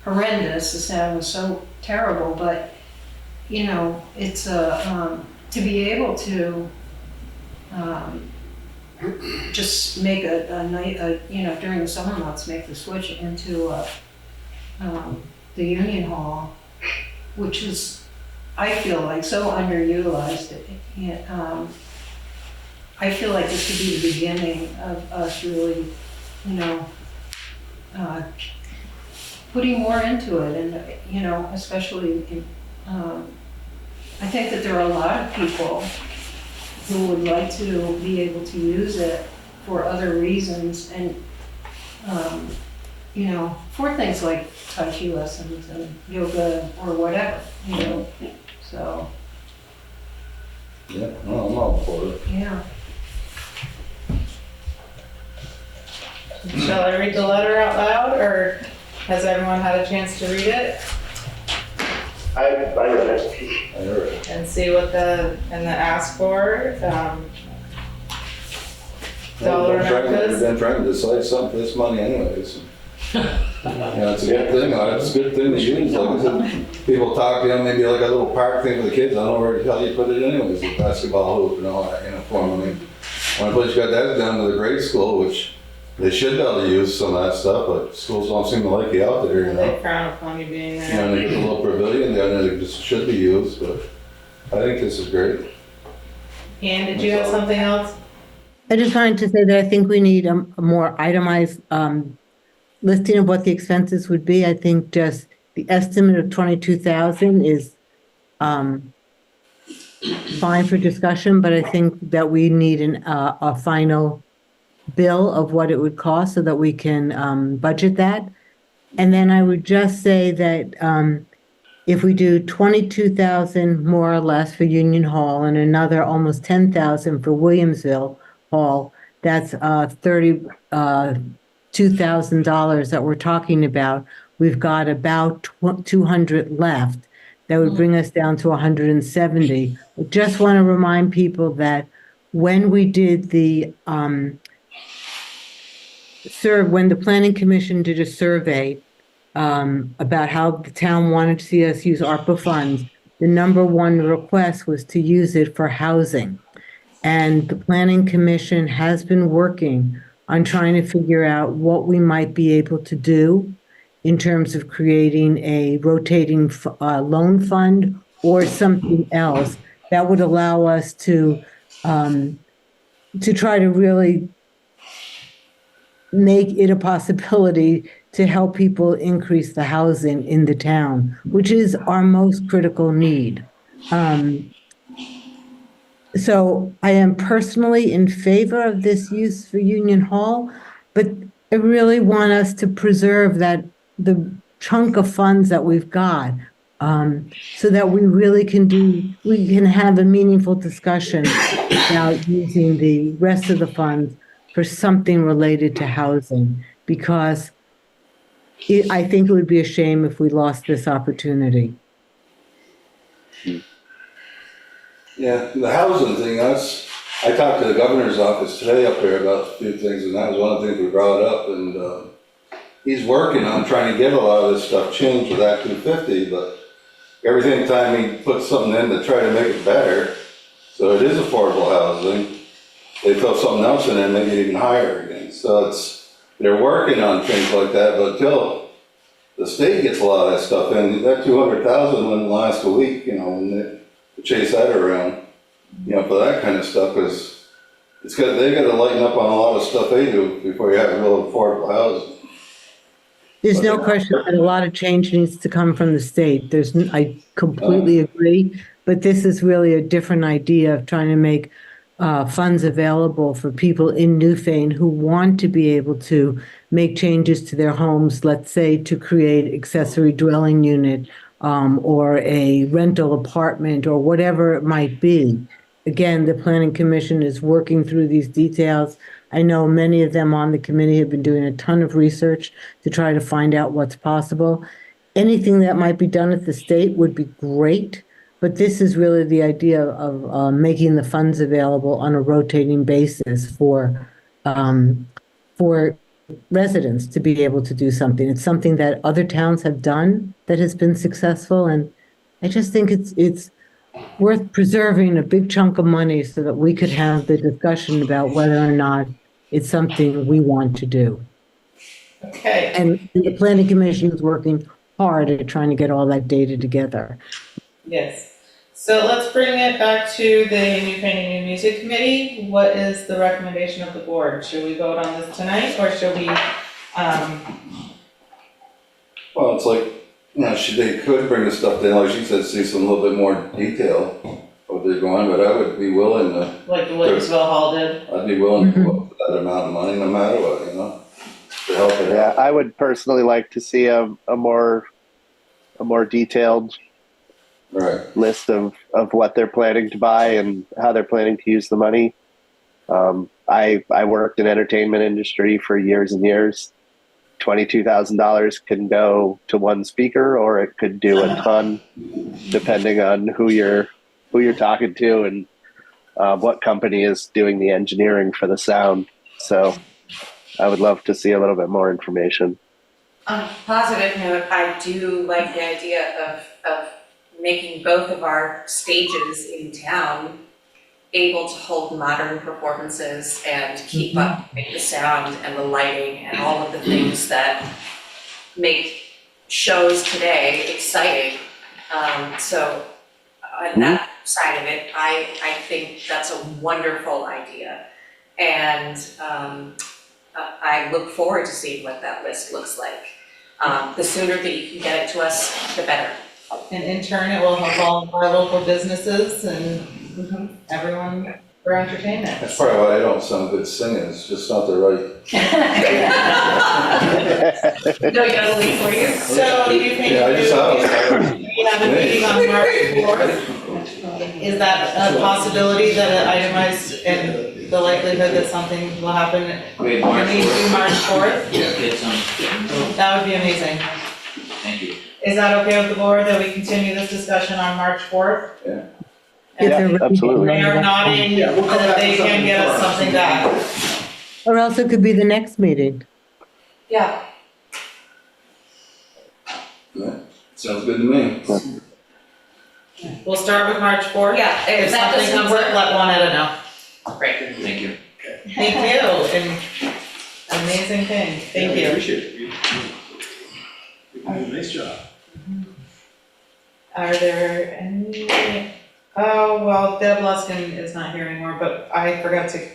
horrendous. The sound was so terrible, but you know, it's to be able to just make a night, you know, during the summer months, make the switch into the Union Hall, which is, I feel like, so underutilized. I feel like this could be the beginning of us really, you know, putting more into it, and you know, especially in, I think that there are a lot of people who would like to be able to use it for other reasons, and you know, for things like Tai Chi lessons and yoga or whatever, you know. So yeah, no, I'm all for it. yeah. Shall I read the letter out loud, or has everyone had a chance to read it? I read it. I heard it. And see what the ask for, dollar We've amounts? been trying to decide something for this money anyways. You know, it's a good thing, it's a good thing to use, like I said, people talk, you know, maybe like a little park thing for the kids, I don't know where the hell you put it anyways, a basketball hoop and all that, you know, for them. I mean, one place got that down to the grade school, which they should be able to use some of that stuff, but schools don't seem to like you out there, you know. They frown upon you being You know, there. and they get a little pavilion down there that just should be used, but I think this is great. Ann, did you have something else? I just wanted to say that I think we need a more itemized listing of what the expenses would be. I think just the estimate of 22,000 is fine for discussion, but I think that we need a final bill of what it would cost so that we can budget that. And then I would just say that if we do 22,000 more or less for Union Hall and another almost 10,000 for Williamsville Hall, that's $2,000 that we're talking about, we've got about 200 left. That would bring us down to 170. I just want to remind people that when we did when the Planning Commission did a survey about how the town wanted to see us use ARPA funds, the number one request was to use it for housing. And the Planning Commission has been working on trying to figure out what we might be able to do in terms of creating a rotating loan fund or something else that would allow us to try to really make it a possibility to help people increase the housing in the town, which is our most critical need. So I am personally in favor of this use for Union Hall, but I really want us to preserve the chunk of funds that we've got, so that we really can have a meaningful discussion about using the rest of the funds for something related to housing, because I think it would be a shame if we lost this opportunity. Yeah, the housing thing, I talked to the governor's office today up there about a few things, and that was one of the things we brought up, and he's working on trying to get a lot of this stuff changed with Act 250, but every time he puts something in to try to make it better, so it is affordable housing, they throw something else in and make it even higher again. So they're working on things like that, but until the state gets a lot of that stuff in, that 200,000 wouldn't last a week, when they chase that around, for that kind of stuff, because they got to lighten up on a lot of stuff they do before you have real affordable housing. There's no question that a lot of change needs to come from the state. I completely agree, but this is really a different idea of trying to make funds available for people in Newfane who want to be able to make changes to their homes, let's say to create accessory dwelling unit or a rental apartment or whatever it might be. Again, the Planning Commission is working through these details. I know many of them on the committee have been doing a ton of research to try to find out what's possible. Anything that might be done at the state would be great, but this is really the idea of making the funds available on a rotating basis for residents to be able to do something. It's something that other towns have done that has been successful, and I just think it's worth preserving a big chunk of money so that we could have the discussion about whether or not it's something we want to do. Okay. And the Planning Commission is working hard at trying to get all that data together. Yes. So let's bring it back to the Newfane New Music Committee. What is the recommendation of the board? Should we vote on this tonight, or should we, Well, it's like, they could bring the stuff down, like she said, see some little bit more detail of what they're going, but I would be willing to. like the Williamsville Hall did? I'd be willing to go up for that amount of money, no matter what, to help it out. I would personally like to see a more detailed list of what they're planning to buy and how they're planning to use the money. I worked in entertainment industry for years and years. $22,000 can go to one speaker, or it could do a ton, depending on who you're talking to and what company is doing the engineering for the sound. So I would love to see a little bit more information. On a positive note, I do like the idea of making both of our stages in town able to hold modern performances and keep up with the sound and the lighting and all of the things that make shows today exciting. So on that side of it, I think that's a wonderful idea. And I look forward to seeing what that list looks like. The sooner that you can get it to us, the better. And in turn, it will help all of our local businesses and everyone for entertainment. That's probably why I don't sound good singing, it's just not the right. No, you gotta leave for you. So you think Yeah, I just we have a meeting on March 4th? Is that a possibility that an itemized, and the likelihood that something will happen? Wait, Can March we do March 4th? Get some, That would be amazing. thank you. Is that okay with the board that we continue this discussion on March 4th? Yeah, absolutely. They are nodding Yeah, we'll come that back they with can get us something back. Or else it could be the next meeting. Yeah. Sounds good to me. We'll start with March 4th. Yeah, If if that something doesn't comes up, work, let Juanetta know. great. Thank you. Thank you, and amazing thing, thank you. Appreciate it. You did a nice job. Are there any, oh, well, Deb Luskin is not here anymore, but I forgot to.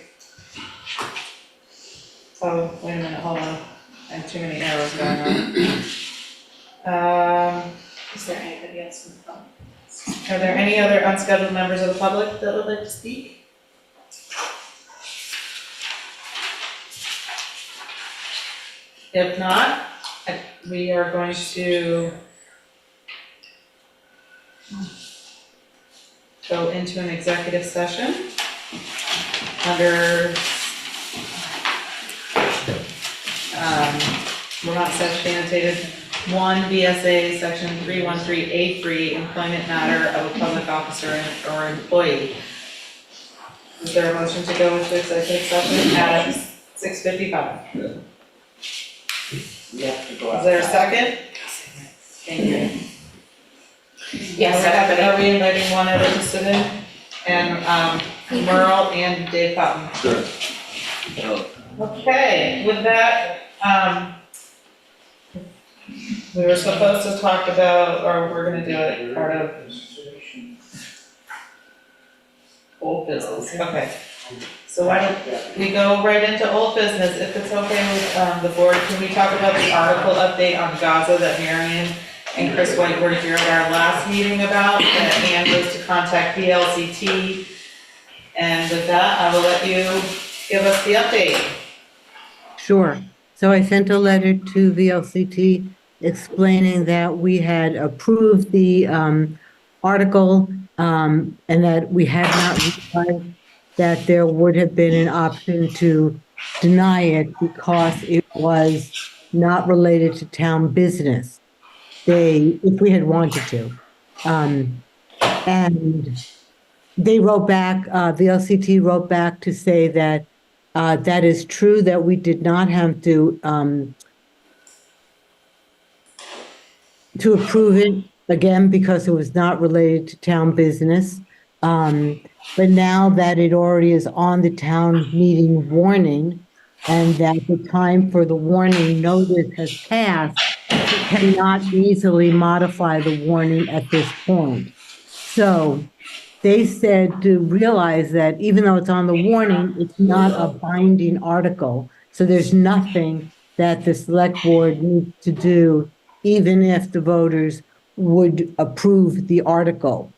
Oh, wait a minute, hold on, I have too many arrows going on. Is there anybody else in the phone? Are there any other unscheduled members of the public that would like to speak? If not, we are going to go into an executive session under Vermont Statute Annotated 1 BSA Section 313A3, employment matter of a public officer or employee. Is there a motion to go into executive session at 6:55? You have to go Is there a second? Thank you. Yes, Are we inviting Juanetta to sit in? And Merle and Dave Cotton? Sure. Okay, with that, we were supposed to talk about, or we're gonna do it part of old business, okay. So why don't we go right into old business, if it's okay with the board, can we talk about the article update on Gaza that Marion and Chris White were here at our last meeting about, that Ann was to contact VLCT, and with that, I will let you give us the update. Sure. So I sent a letter to VLCT explaining that we had approved the article and that we had not realized that there would have been an option to deny it because it was not related to town business. If we had wanted to. And they wrote back, VLCT wrote back to say that that is true, that we did not have to approve it, again, because it was not related to town business. But now that it already is on the town meeting warning and that the time for the warning notice has passed, we cannot easily modify the warning at this point. So they said to realize that even though it's on the warning, it's not a binding article. So there's nothing that the select board needs to do, even if the voters would approve the article.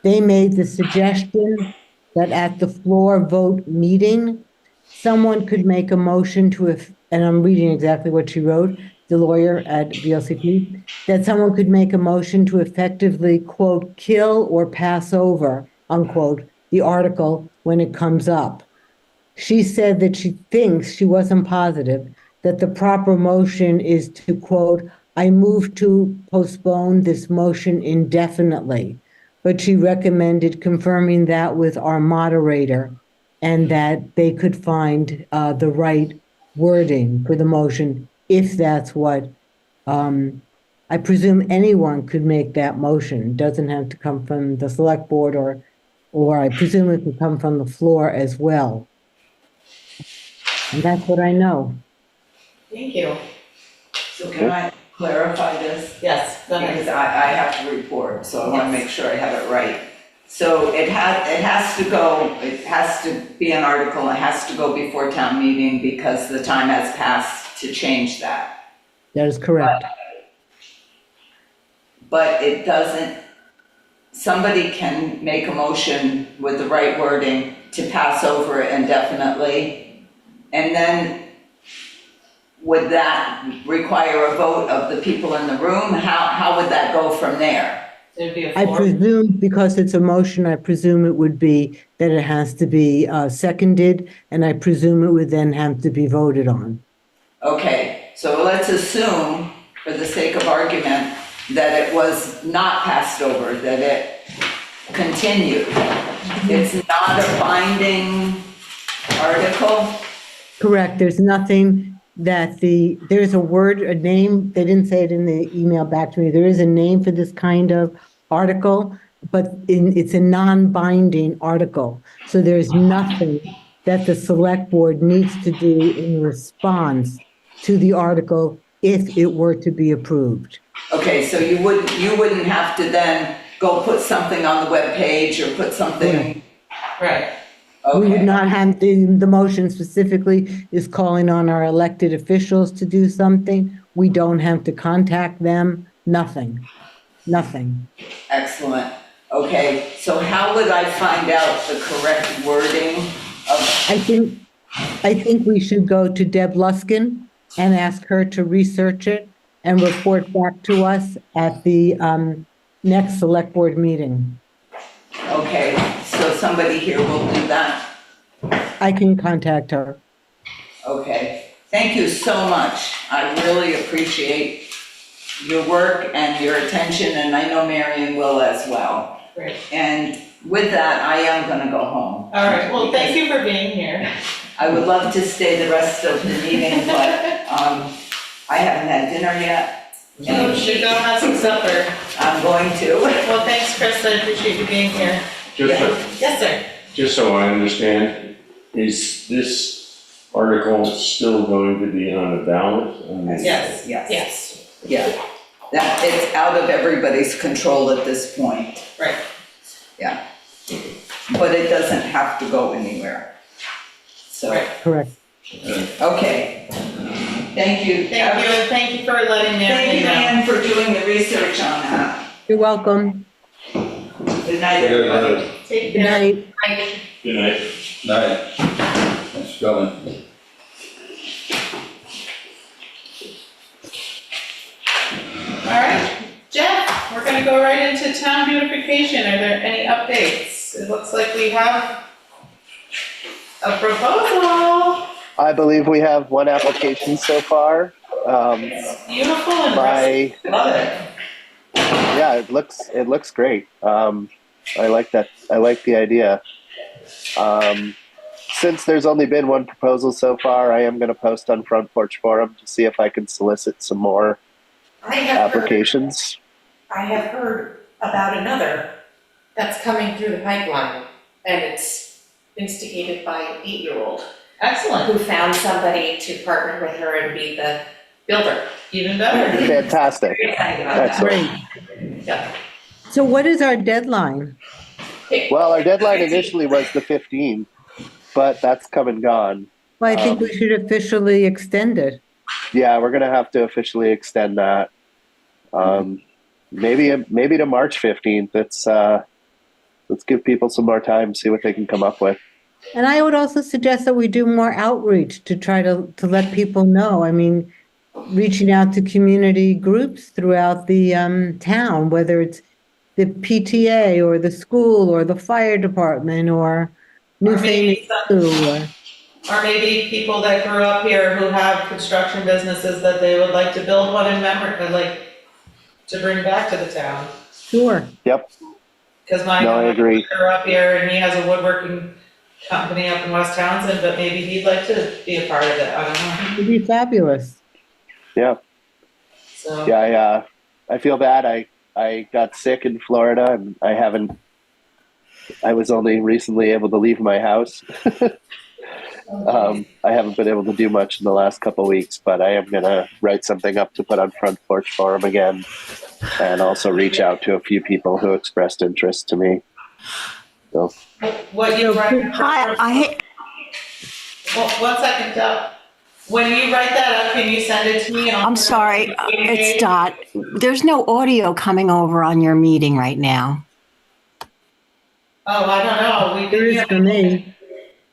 They made the suggestion that at the floor vote meeting, someone could make a motion to, and I'm reading exactly what she wrote, the lawyer at VLCT, that someone could make a motion to effectively, quote, kill or pass over, unquote, the article when it comes up. She said that she thinks, she wasn't positive, that the proper motion is to, quote, I move to postpone this motion indefinitely. But she recommended confirming that with our moderator and that they could find the right wording for the motion if that's what, I presume anyone could make that motion. It doesn't have to come from the select board or I presume it could come from the floor as well. And that's what I know. Thank you. So can I clarify this? Yes, go ahead. Because I have to report, so I want to make sure I have it right. So it has to be an article, it has to go before town meeting because the time has passed to change that. That is correct. But it doesn't, somebody can make a motion with the right wording to pass over it indefinitely, and then would that require a vote of the people in the room? How would that go from there? It'd be a I floor. presume, because it's a motion, I presume it would be that it has to be seconded, and I presume it would then have to be voted on. Okay, so let's assume, for the sake of argument, that it was not passed over, that it continued. It's not a binding article? Correct, there's nothing that there's a word, a name, they didn't say it in the email back to me, there is a name for this kind of article, but it's a non-binding article. So there's nothing that the select board needs to do in response to the article if it were to be approved. Okay, so you wouldn't have to then go put something on the webpage or put something. Right. We would Okay, not have, the motion specifically is calling on our elected officials to do something. We don't have to contact them, nothing. excellent. Okay, so how would I find out the correct wording of? I think we should go to Deb Luskin and ask her to research it and report back to us at the next select board meeting. Okay, so somebody here will do that. I can contact her. Okay, thank you so much. I really appreciate your work and your attention, and I know Marion will as well. Great. And with that, I am gonna go home. All right, well, thank you for being here. I would love to stay the rest of the meeting, but I haven't had dinner yet. You should go have some supper. I'm going to. Well, thanks, Chris, I appreciate you being here. Yes, sir. Just so I understand, is this article still going to be on the ballot? Yes. Yeah, that, it's out of everybody's control at this point. Right. Yeah. But it doesn't have to go anywhere. So, Correct. okay. Thank you. Thank you, and thank you for letting Thank you, me know. Ann, for doing the research on that. You're welcome. Good night, everybody. Take Good care. night. Good night. Night. Thanks for coming. All right, Jeff, we're gonna go right into town beautification. Are there any updates? It looks like we have a proposal. I believe we have one application so far. Beautiful and My, love it. yeah, it looks great. I like that. I like the idea. Since there's only been one proposal so far, I am going to post on Front Porch Forum to see if I can solicit some more applications. I have heard about another that's coming through the pipeline, and it's instigated by an 8-year-old. Excellent. Who found somebody to partner with her and be the builder. Even better. Fantastic. Very excited about that. Great. Yeah. So what is our deadline? Well, our deadline initially was the 15th, but that's come and gone. Well, I think we should officially extend it. Yeah, we're going to have to officially extend that. Maybe to March 15th. Let's give people some more time, see what they can come up with. And I would also suggest that we do more outreach to try to let people know. I mean, reaching out to community groups throughout the town, whether it's the PTA or the school or the fire department or Newfane. Or maybe people that grew up here who have construction businesses that they would like to build one in memory, like to bring back to the town. Sure. Yep. Because my No, I agree. grew up here and he has a woodworking company up in West Townsend, but maybe he'd like to be a part of it. I don't know. It'd be fabulous. Yeah. So. Yeah, I feel bad. I got sick in Florida and I was only recently able to leave my house. I haven't been able to do much in the last couple of weeks, but I am going to write something up to put on Front Porch Forum again and also reach out to a few people who expressed interest to me. So. What you write? Hi, Well, 1 second, Deb. When you write that up, can you send it to me? I'm sorry, it's Dot. There's no audio coming over on your meeting right now. Oh, I don't know. There is for me.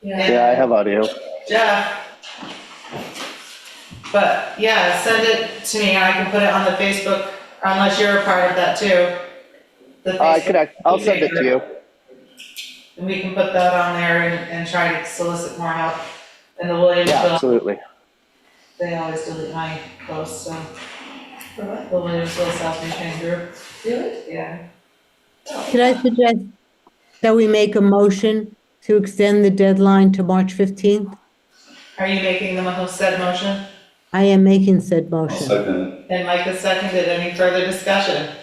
Yeah, I have audio. Jeff. But yeah, send it to me and I can put it on the Facebook, unless you're a part of that too. The I'll send it to you. And we can put that on there and try to solicit more help. And the Williamsville. Yeah, absolutely. They always delete my posts, so. The Williamsville South Newfane group. Really? Yeah. Could I suggest that we make a motion to extend the deadline to March 15th? Are you making the said motion? I am making said motion. And Mike has seconded. Any further discussion?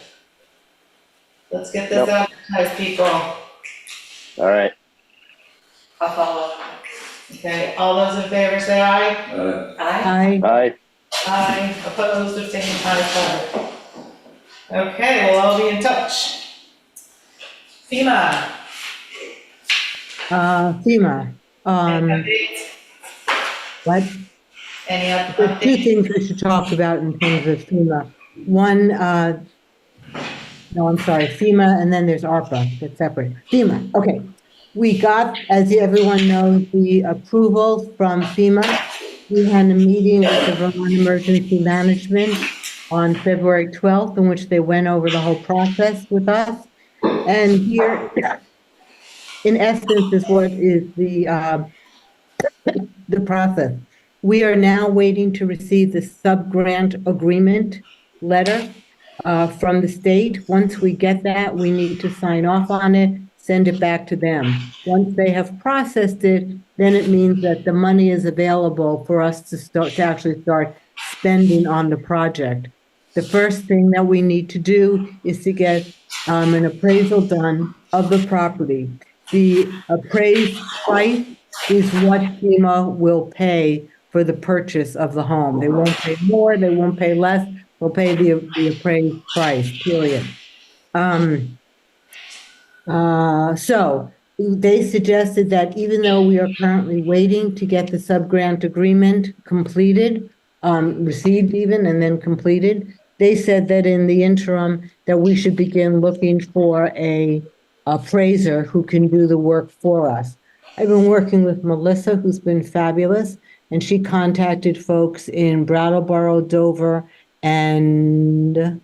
Let's get this advertised, people. All right. I'll follow up. Okay, all those in favor say aye. Aye. Aye. Aye, opposed, abstaining, ayes have it. Okay, we'll all be in touch. FEMA. FEMA. Any updates? What? Any There's two updates? things we should talk about in terms of FEMA. One, no, I'm sorry, FEMA, and then there's ARPA, that's separate. FEMA, okay. We got, as everyone knows, the approval from FEMA. We had a meeting with the Vermont Emergency Management on February 12th, in which they went over the whole process with us. And here, in essence, is what is the process. We are now waiting to receive the sub-grant agreement letter from the state. Once we get that, we need to sign off on it, send it back to them. Once they have processed it, then it means that the money is available for us to actually start spending on the project. The first thing that we need to do is to get an appraisal done of the property. The appraised price is what FEMA will pay for the purchase of the home. They won't pay more, they won't pay less, they'll pay the appraised price, period. So they suggested that even though we are currently waiting to get the sub-grant agreement completed, received even and then completed, they said that in the interim that we should begin looking for a appraiser who can do the work for us. I've been working with Melissa, who's been fabulous, and she contacted folks in Brattleboro, Dover, and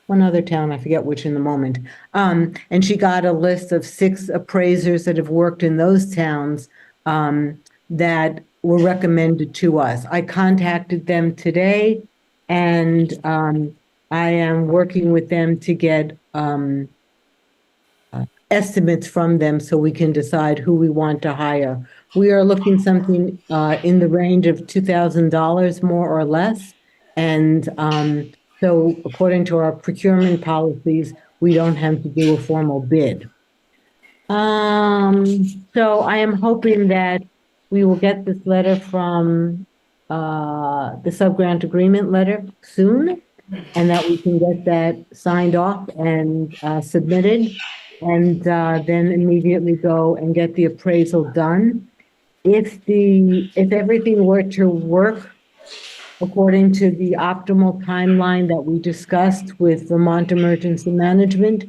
one other town, I forget which in the moment. And she got a list of 6 appraisers that have worked in those towns that were recommended to us. I contacted them today, and I am working with them to get estimates from them so we can decide who we want to hire. We are looking something in the range of $2,000 more or less. And so according to our procurement policies, we don't have to do a formal bid. So I am hoping that we will get this letter from the sub-grant agreement letter soon, and that we can get that signed off and submitted, and then immediately go and get the appraisal done. If everything were to work according to the optimal timeline that we discussed with Vermont Emergency Management,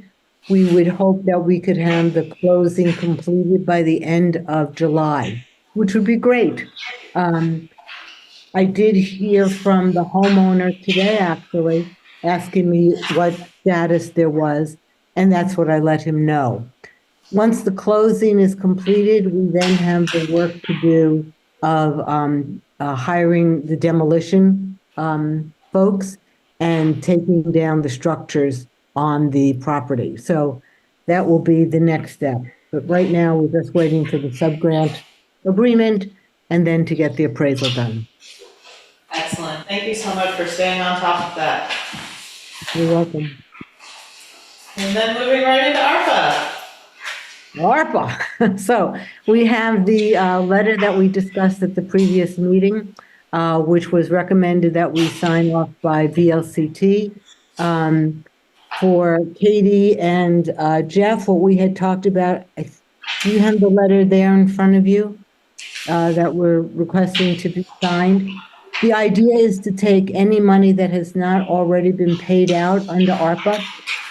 we would hope that we could have the closing completed by the end of July, which would be great. I did hear from the homeowner today, actually, asking me what status there was, and that's what I let him know. Once the closing is completed, we then have the work to do of hiring the demolition folks and taking down the structures on the property. So that will be the next step. But right now, we're just waiting for the sub-grant agreement and then to get the appraisal done. Excellent. Thank you so much for staying on top of that. You're welcome. And then moving right into ARPA. ARPA. So we have the letter that we discussed at the previous meeting, which was recommended that we sign off by VLCT. For Katie and Jeff, what we had talked about, do you have the letter there in front of you that we're requesting to be signed? The idea is to take any money that has not already been paid out under ARPA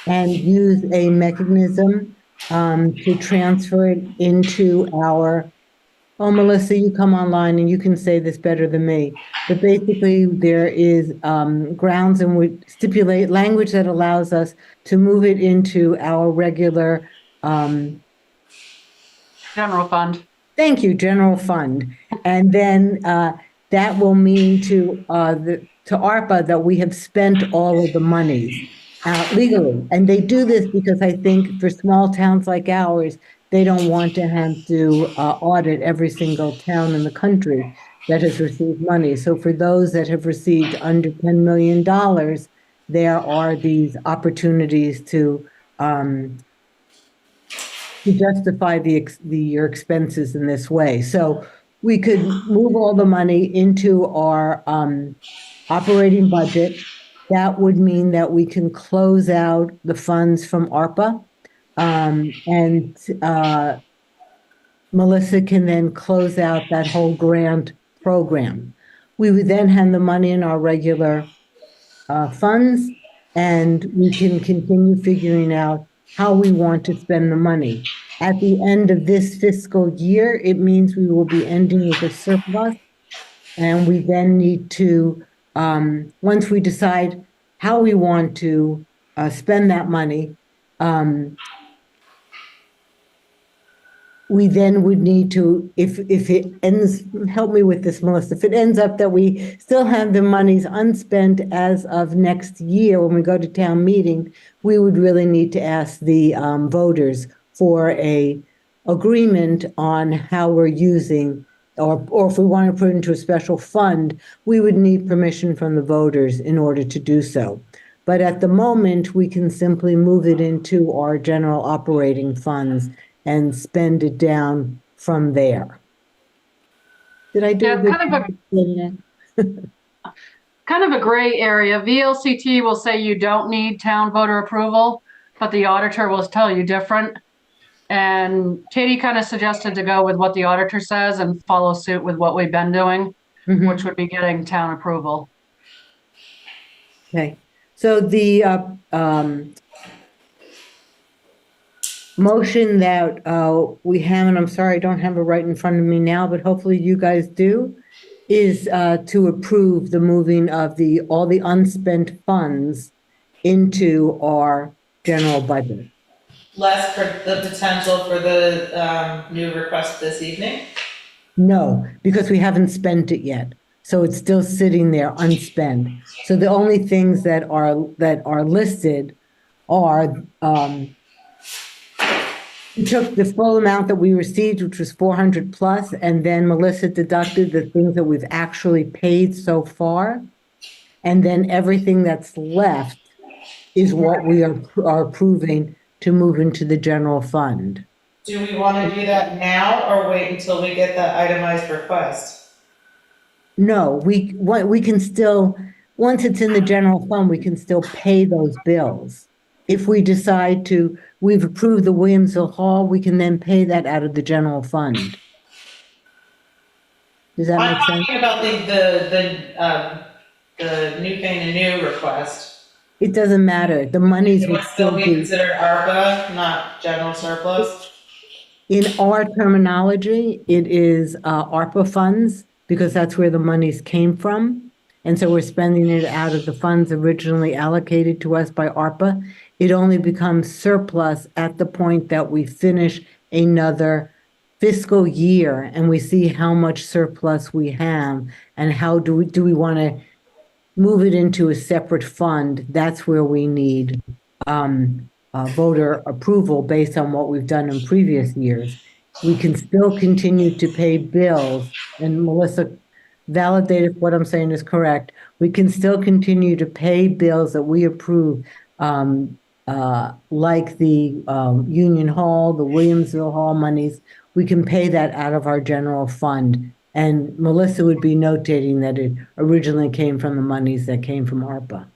and use a mechanism to transfer it into our Oh, Melissa, you come online and you can say this better than me. But basically, there is grounds and we stipulate language that allows us to move it into our regular, General fund. thank you, general fund. And then that will mean to ARPA that we have spent all of the monies legally. And they do this because I think for small towns like ours, they don't want to have to audit every single town in the country that has received money. So for those that have received under $10 million, there are these opportunities to justify your expenses in this way. So we could move all the money into our operating budget. That would mean that we can close out the funds from ARPA. And Melissa can then close out that whole grant program. We would then have the money in our regular funds, and we can continue figuring out how we want to spend the money. At the end of this fiscal year, it means we will be ending with a surplus, and we then need to, once we decide how we want to spend that money, we then would need to, if it ends, help me with this, Melissa, if it ends up that we still have the monies unspent as of next year when we go to town meeting, we would really need to ask the voters for a agreement on how we're using, or if we want to put it into a special fund, we would need permission from the voters in order to do so. But at the moment, we can simply move it into our general operating funds and spend it down from there. Did I do a good job? Kind of a gray area. VLCT will say you don't need town voter approval, but the auditor will tell you different. And Katie kind of suggested to go with what the auditor says and follow suit with what we've been doing, which would be getting town approval. Okay, so the motion that we have, and I'm sorry, I don't have it right in front of me now, but hopefully you guys do, is to approve the moving of all the unspent funds into our general budget. Less for the potential for the new request this evening? No, because we haven't spent it yet. So it's still sitting there unspent. So the only things that are listed are we took the full amount that we received, which was 400 plus, and then Melissa deducted the things that we've actually paid so far. And then everything that's left is what we are approving to move into the general fund. Do we want to do that now or wait until we get the itemized request? No, we can still, once it's in the general fund, we can still pay those bills. If we decide to, we've approved the Williamsville Hall, we can then pay that out of the general fund. Does that make sense? I'm talking about the Newfane and New request. It doesn't matter. The monies would still be considered ARPA, not general surplus. In our terminology, it is ARPA funds because that's where the monies came from. And so we're spending it out of the funds originally allocated to us by ARPA. It only becomes surplus at the point that we finish another fiscal year and we see how much surplus we have and how do we want to move it into a separate fund. That's where we need voter approval based on what we've done in previous years. We can still continue to pay bills, and Melissa validated what I'm saying is correct. We can still continue to pay bills that we approve, like the Union Hall, the Williamsville Hall monies. We can pay that out of our general fund. And Melissa would be notating that it originally came from the monies that came from ARPA.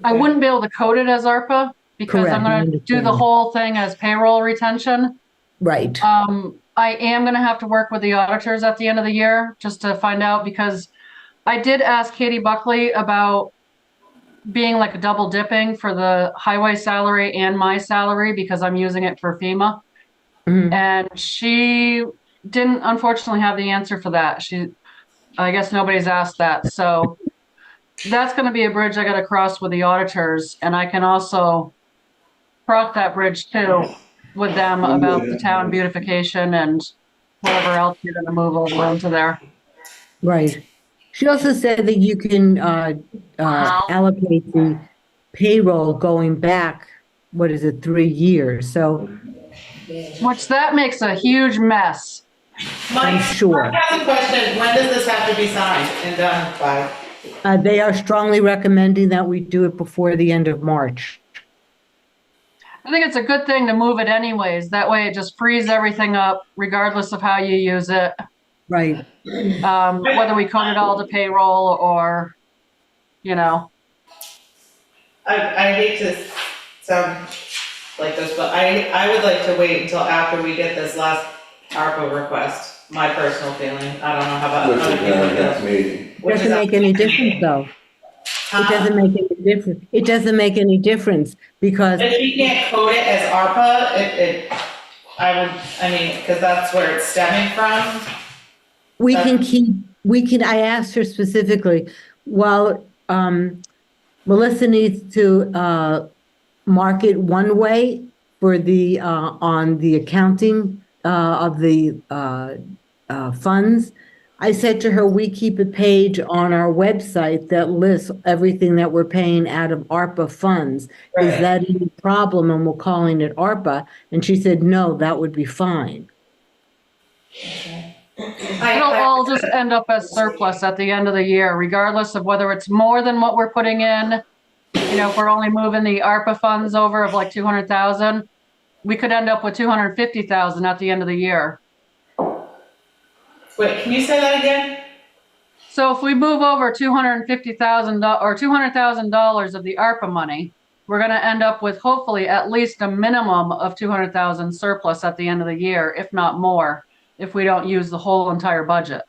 I wouldn't be able to code it as ARPA because Correct, I'm going to do the whole thing as payroll retention. Right. I am going to have to work with the auditors at the end of the year just to find out, because I did ask Katie Buckley about being like a double dipping for the highway salary and my salary because I'm using it for FEMA. And she didn't unfortunately have the answer for that. I guess nobody's asked that. So that's going to be a bridge I got to cross with the auditors, and I can also cross that bridge too with them about the town beautification and whatever else you're going to move over into there. Right. She also said that you can allocate the payroll going back, 3 years? So, which that makes a huge mess. I'm sure. I have a question. When does this have to be signed and done by? They are strongly recommending that we do it before the end of March. I think it's a good thing to move it anyways. That way it just frees everything up regardless of how you use it. Right. Whether we code it all to payroll or, I hate to sound like this, but I would like to wait until after we get this last ARPA request. My personal feeling. I don't know how about other people. It doesn't make any difference though. It doesn't make any difference. It doesn't make any difference because if you can't code it as ARPA, because that's where it's stemming from. I asked her specifically, well, Melissa needs to mark it one way for the on the accounting of the funds. I said to her, we keep a page on our website that lists everything that we're paying out of ARPA funds. Right. Is that any problem? And we're calling it ARPA. And she said, no, that would be fine. Okay. It'll all just end up as surplus at the end of the year, regardless of whether it's more than what we're putting in. If we're only moving the ARPA funds over of like 200,000, we could end up with 250,000 at the end of the year. Wait, can you say that again? So if we move over $250,000 or $200,000 of the ARPA money, we're going to end up with hopefully at least a minimum of 200,000 surplus at the end of the year, if not more, if we don't use the whole entire budget.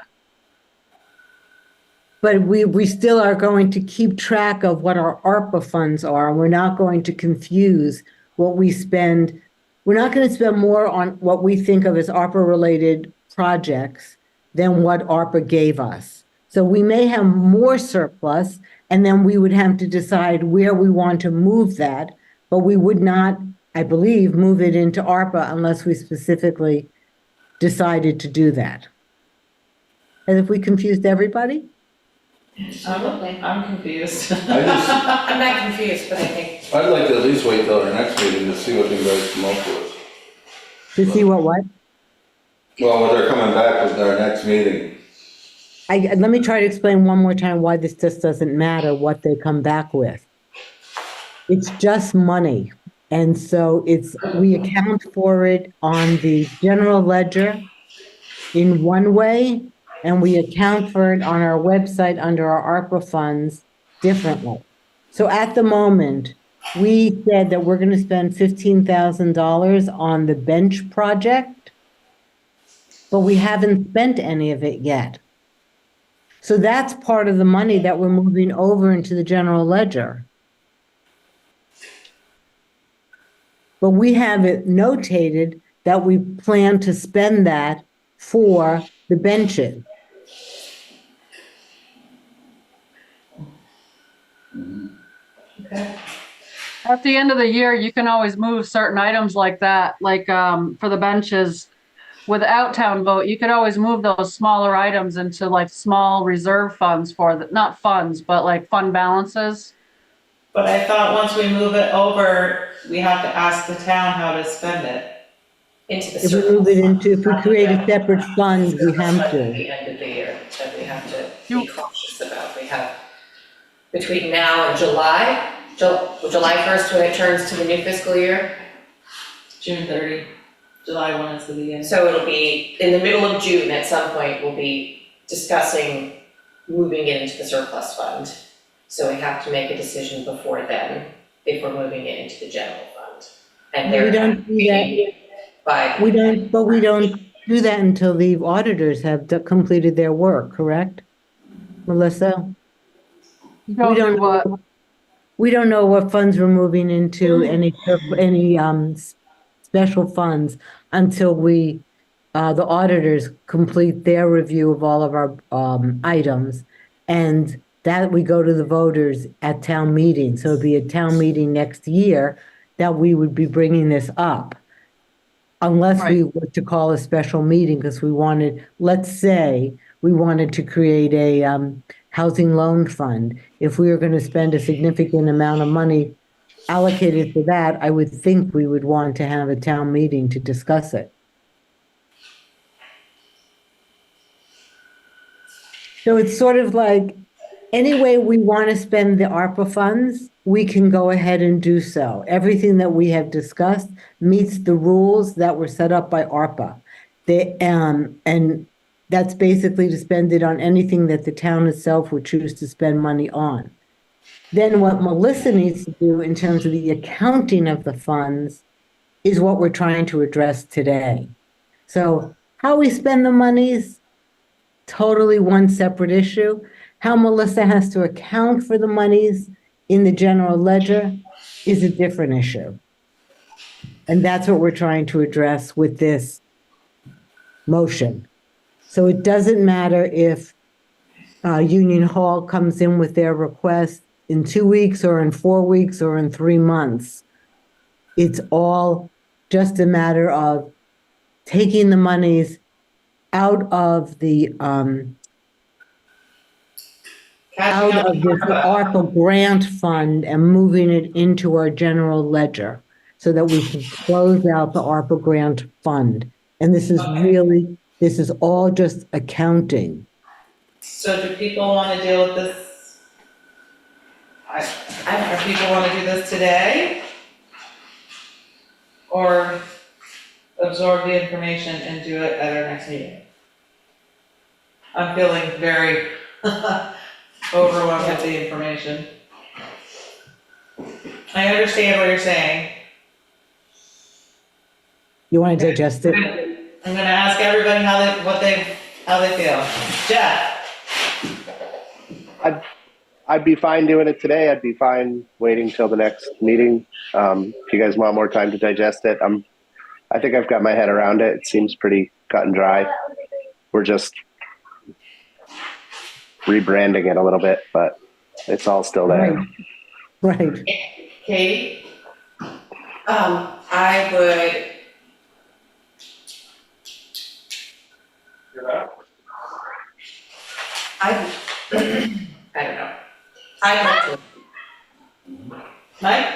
But we still are going to keep track of what our ARPA funds are. We're not going to confuse what we spend. We're not going to spend more on what we think of as ARPA-related projects than what ARPA gave us. So we may have more surplus, and then we would have to decide where we want to move that, but we would not, I believe, move it into ARPA unless we specifically decided to do that. And if we confused everybody? I'm confused. I'm not confused, but I think. I'd like to at least wait till our next meeting to see what you guys come up with. To see what? Well, when they're coming back with our next meeting. Let me try to explain one more time why this just doesn't matter what they come back with. It's just money. And so we account for it on the general ledger in one way, and we account for it on our website under our ARPA funds differently. So at the moment, we said that we're going to spend $15,000 on the bench project, but we haven't spent any of it yet. So that's part of the money that we're moving over into the general ledger. But we have it notated that we plan to spend that for the benches. Okay. At the end of the year, you can always move certain items like that, like for the benches. Without town vote, you could always move those smaller items into like small reserve funds for the, not funds, but like fund balances. But I thought once we move it over, we have to ask the town how to spend it. Into the If we move it into, if we create a separate fund, we have At to. the end of the year, that we have to be cautious about. We have between now and July 1st, when it turns to the new fiscal year. June 30. July 1 is the beginning. So it'll be in the middle of June at some point, we'll be discussing moving it into the surplus fund. So we have to make a decision before then, if we're moving it into the general fund. And We don't do that. We don't do that until the auditors have completed their work, correct? Melissa? We don't know what funds we're moving into, any special funds until we the auditors complete their review of all of our items, and that we go to the voters at town meeting. So it'd be a town meeting next year that we would be bringing this up. Unless we were to call a special meeting because we wanted, let's say, we wanted to create a housing loan fund. If we were going to spend a significant amount of money allocated for that, I would think we would want to have a town meeting to discuss it. So it's sort of like, any way we want to spend the ARPA funds, we can go ahead and do so. Everything that we have discussed meets the rules that were set up by ARPA. And that's basically to spend it on anything that the town itself would choose to spend money on. Then what Melissa needs to do in terms of the accounting of the funds is what we're trying to address today. So how we spend the monies, totally one separate issue. How Melissa has to account for the monies in the general ledger is a different issue. And that's what we're trying to address with this motion. So it doesn't matter if Union Hall comes in with their request in 2 weeks or in 4 weeks or in 3 months. It's all just a matter of taking the monies out of the this ARPA grant fund and moving it into our general ledger so that we can close out the ARPA grant fund. And this is really, this is all just accounting. So do people want to deal with this? Do people want to do this today? Or absorb the information and do it at our next meeting? I'm feeling very overwhelmed with the information. I understand what you're saying. You want to digest it? I'm gonna ask everybody how they feel. Jeff? I'd be fine doing it today. I'd be fine waiting till the next meeting. If you guys want more time to digest it, I think I've got my head around it. It seems pretty cut and dry. We're just rebranding it a little bit, but it's all still there. Right. Katie? I would. I don't know. I'd like to. Mike?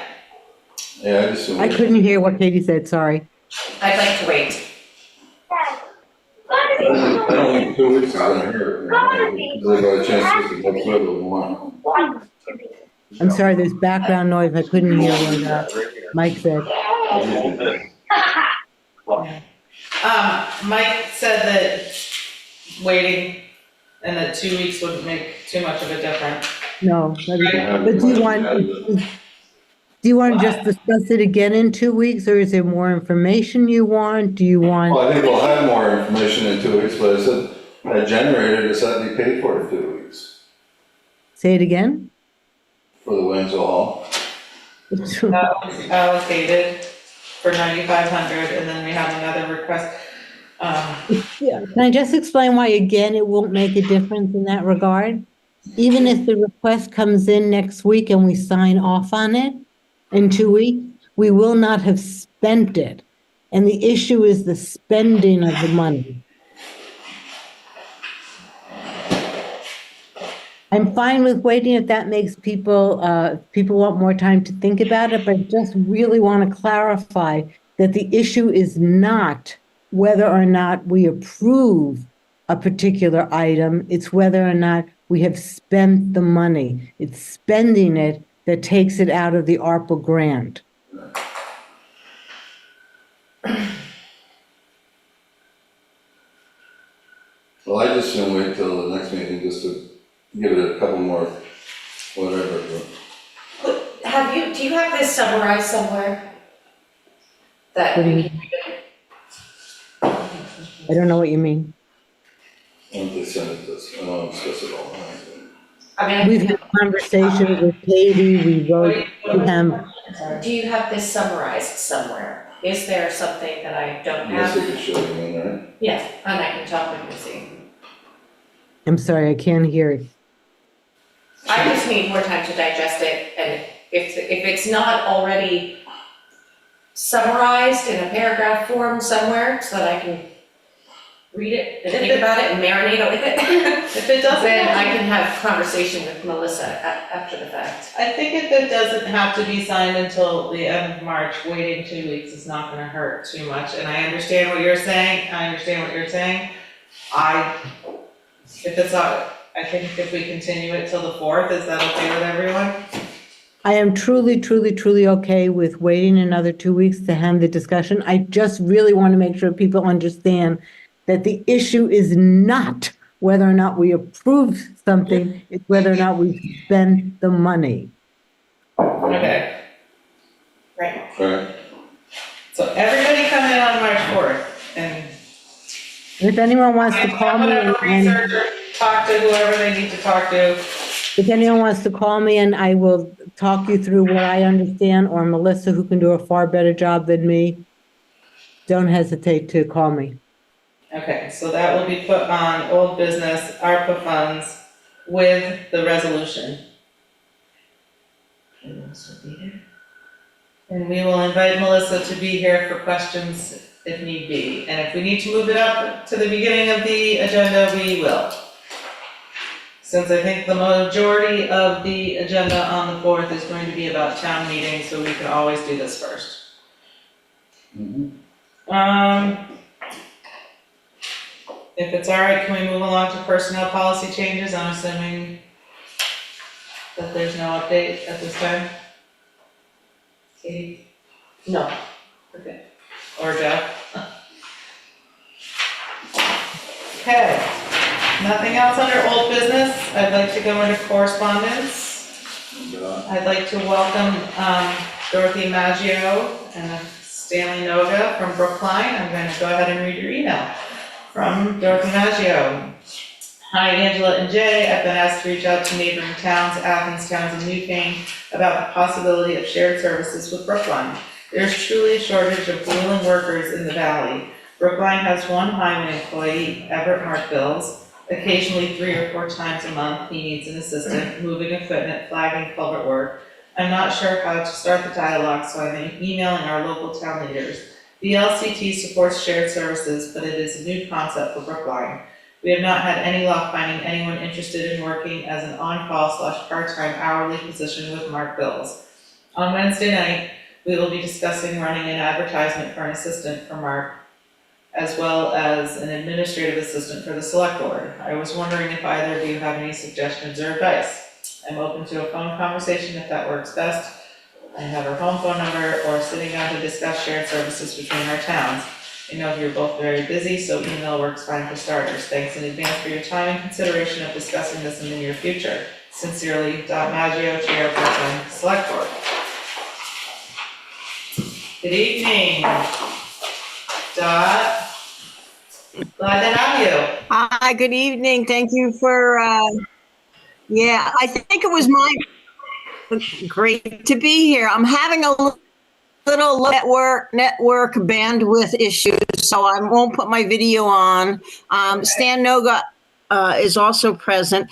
Yeah, I couldn't hear what Katie said, sorry. I'd like to wait. I don't think 2 weeks is gonna hurt. They got a chance to look further than one. I'm sorry, there's background noise. I couldn't hear what Mike said. Mike said that waiting and that 2 weeks wouldn't make too much of a difference. No, but do you want to just discuss it again in 2 weeks, or is there more information you want? Do you want? Well, I think we'll have more information in 2 weeks, but I said that generator is that be paid for in 2 weeks Say it again? for the Williamsville Hall. That was allocated for $9,500, and then we have another request. Yeah. Can I just explain why, again, it won't make a difference in that regard? Even if the request comes in next week and we sign off on it in 2 weeks, we will not have spent it. And the issue is the spending of the money. I'm fine with waiting if that makes people want more time to think about it, but I just really want to clarify that the issue is not whether or not we approve a particular item, it's whether or not we have spent the money. It's spending it that takes it out of the ARPA grant. Well, I just assume wait till the next meeting just to give it a couple more, whatever. Do you have this summarized somewhere? That I don't know what you mean. And they send it to us, I don't discuss it all. We've had conversations with Katie, we wrote to them. Do you have this summarized somewhere? Is there something that I don't Yes, have? it could show you in there. Yeah, and I can talk with Missy. I'm sorry, I can't hear you. I just need more time to digest it, and if it's not already summarized in a paragraph form somewhere, so that I can read it and think about it and marinate with it. If it doesn't, then I can have conversation with Melissa after the fact. I think if it doesn't have to be signed until the end of March, waiting 2 weeks is not gonna hurt too much, and I understand what you're saying, if it's not, I think if we continue it till the 4th, is that okay with everyone? I am truly, truly, truly okay with waiting another 2 weeks to have the discussion. I just really want to make sure people understand that the issue is not whether or not we approve something, it's whether or not we spend the money. Okay. Right. Right. So everybody come in on March 4th, and If anyone wants to call me whatever and research or talk to whoever they need to talk to. if anyone wants to call me and I will talk you through what I understand, or Melissa, who can do a far better job than me, don't hesitate to call me. Okay, so that will be put on old business, ARPA funds with the resolution. And we will invite Melissa to be here for questions if need be. And if we need to move it up to the beginning of the agenda, we will. Since I think the majority of the agenda on the 4th is going to be about town meeting, so we can always do this first. If it's all right, can we move along to personnel policy changes? I'm assuming that there's no update at this time. Katie? No. Okay. Or Jeff? Okay. Nothing else under old business. I'd like to go into correspondence. I'd like to welcome Dorothy Maggio and Stanley Noga from Brookline. I'm going to go ahead and read your email. From Dorothy Maggio. Hi, Angela and Jay. I've been asked to reach out to neighboring towns, Athens, Towns, and Newfane about the possibility of shared services with Brookline. There's truly a shortage of willing workers in the valley. Brookline has one highway employee, Everett Mark Bills. Occasionally 3 or 4 times a month, he needs an assistant, moving equipment, flagging culvert work. I'm not sure how to start the dialogue, so I'm emailing our local town leaders. The LCT supports shared services, but it is a new concept for Brookline. We have not had any luck finding anyone interested in working as an on-call/part-time hourly position with Mark Bills. On Wednesday night, we will be discussing running an advertisement for an assistant for Mark, as well as an administrative assistant for the Selectboard. I was wondering if either of you have any suggestions or advice. I'm open to a phone conversation if that works best. I have her home phone number, or sitting down to discuss shared services between our towns. I know you're both very busy, so email works fine for starters. Thanks in advance for your time and consideration of discussing this in the near future. Sincerely, Maggio, Chair, Brookline Select Board. Good evening, Dot. Glad to have you. Hi, good evening. Thank you for, yeah, I think it was my, great to be here. I'm having a little network bandwidth issues, so I won't put my video on. Stan Noga is also present.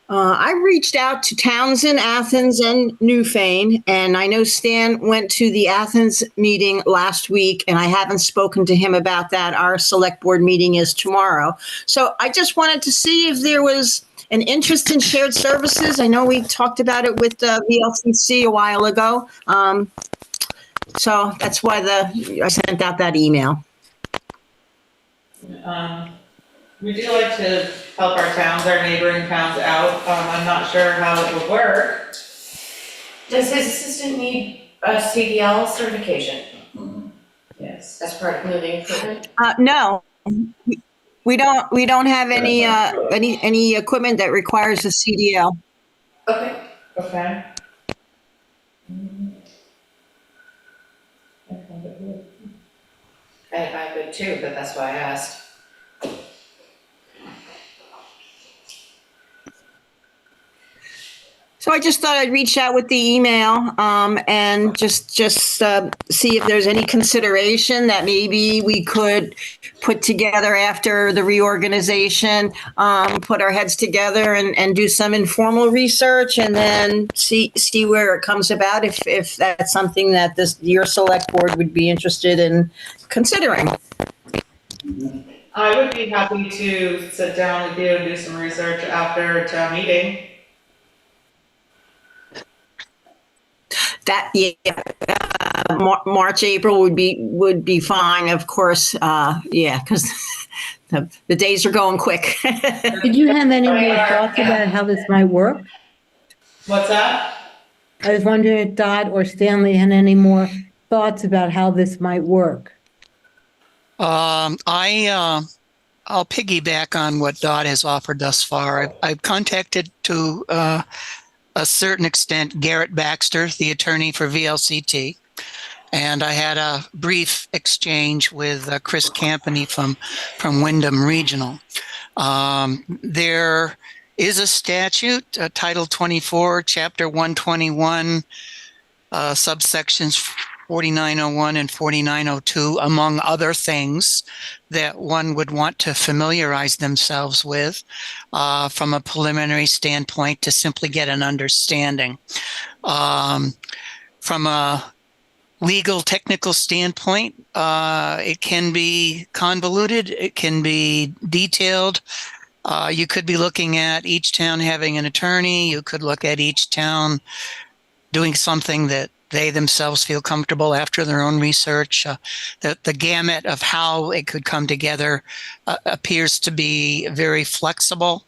I reached out to Townsend, Athens, and Newfane, and I know Stan went to the Athens meeting last week, and I haven't spoken to him about that. Our select board meeting is tomorrow. So I just wanted to see if there was an interest in shared services. I know we talked about it with the VLCC a while ago. So that's why I sent out that email. We do like to help our towns, our neighboring towns out. I'm not sure how it would work. Does his assistant need a CDL certification? Yes. As part of moving equipment? No, we don't have any equipment that requires a CDL. Okay. Okay. I would too, but that's why I asked. So I just thought I'd reach out with the email, and just see if there's any consideration that maybe we could put together after the reorganization, put our heads together and do some informal research, and then see where it comes about, if that's something that your select board would be interested in considering. I would be happy to sit down with you and do some research after town meeting. That, March, April would be fine, of course. Yeah, because the days are going quick. Did you have any more thoughts about how this might work? What's that? I was wondering if Dot or Stanley had any more thoughts about how this might work. I'll piggyback on what Dot has offered thus far. I've contacted to a certain extent Garrett Baxter, the attorney for VLCT, and I had a brief exchange with Chris Campany from Wyndham Regional. There is a statute, Title 24, Chapter 121, subsections 4901 and 4902, among other things that one would want to familiarize themselves with from a preliminary standpoint to simply get an understanding. From a legal technical standpoint, it can be convoluted, it can be detailed. You could be looking at each town having an attorney. You could look at each town doing something that they themselves feel comfortable after their own research. The gamut of how it could come together appears to be very flexible.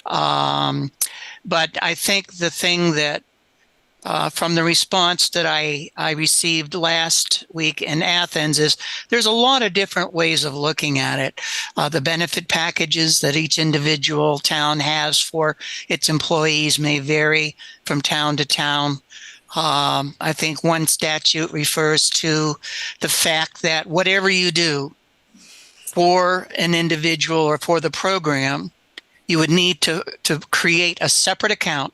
But I think the thing that from the response that I received last week in Athens is there's a lot of different ways of looking at it. The benefit packages that each individual town has for its employees may vary from town to town. I think one statute refers to the fact that whatever you do for an individual or for the program, you would need to create a separate account,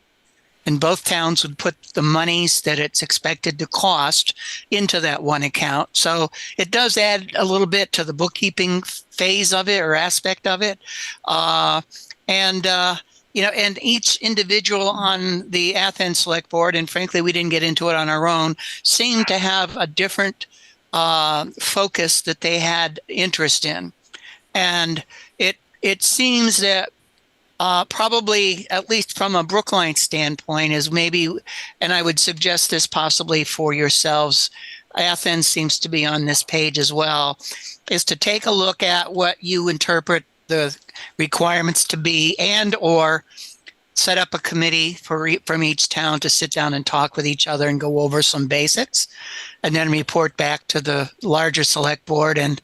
and both towns would put the monies that it's expected to cost into that one account. So it does add a little bit to the bookkeeping phase of it or aspect of it. And each individual on the Athens Select Board, and frankly, we didn't get into it on our own, seemed to have a different focus that they had interest in. And it seems that probably, at least from a Brookline standpoint, is maybe, and I would suggest this possibly for yourselves, Athens seems to be on this page as well, is to take a look at what you interpret the requirements to be, and or set up a committee from each town to sit down and talk with each other and go over some basics, and then report back to the larger select board and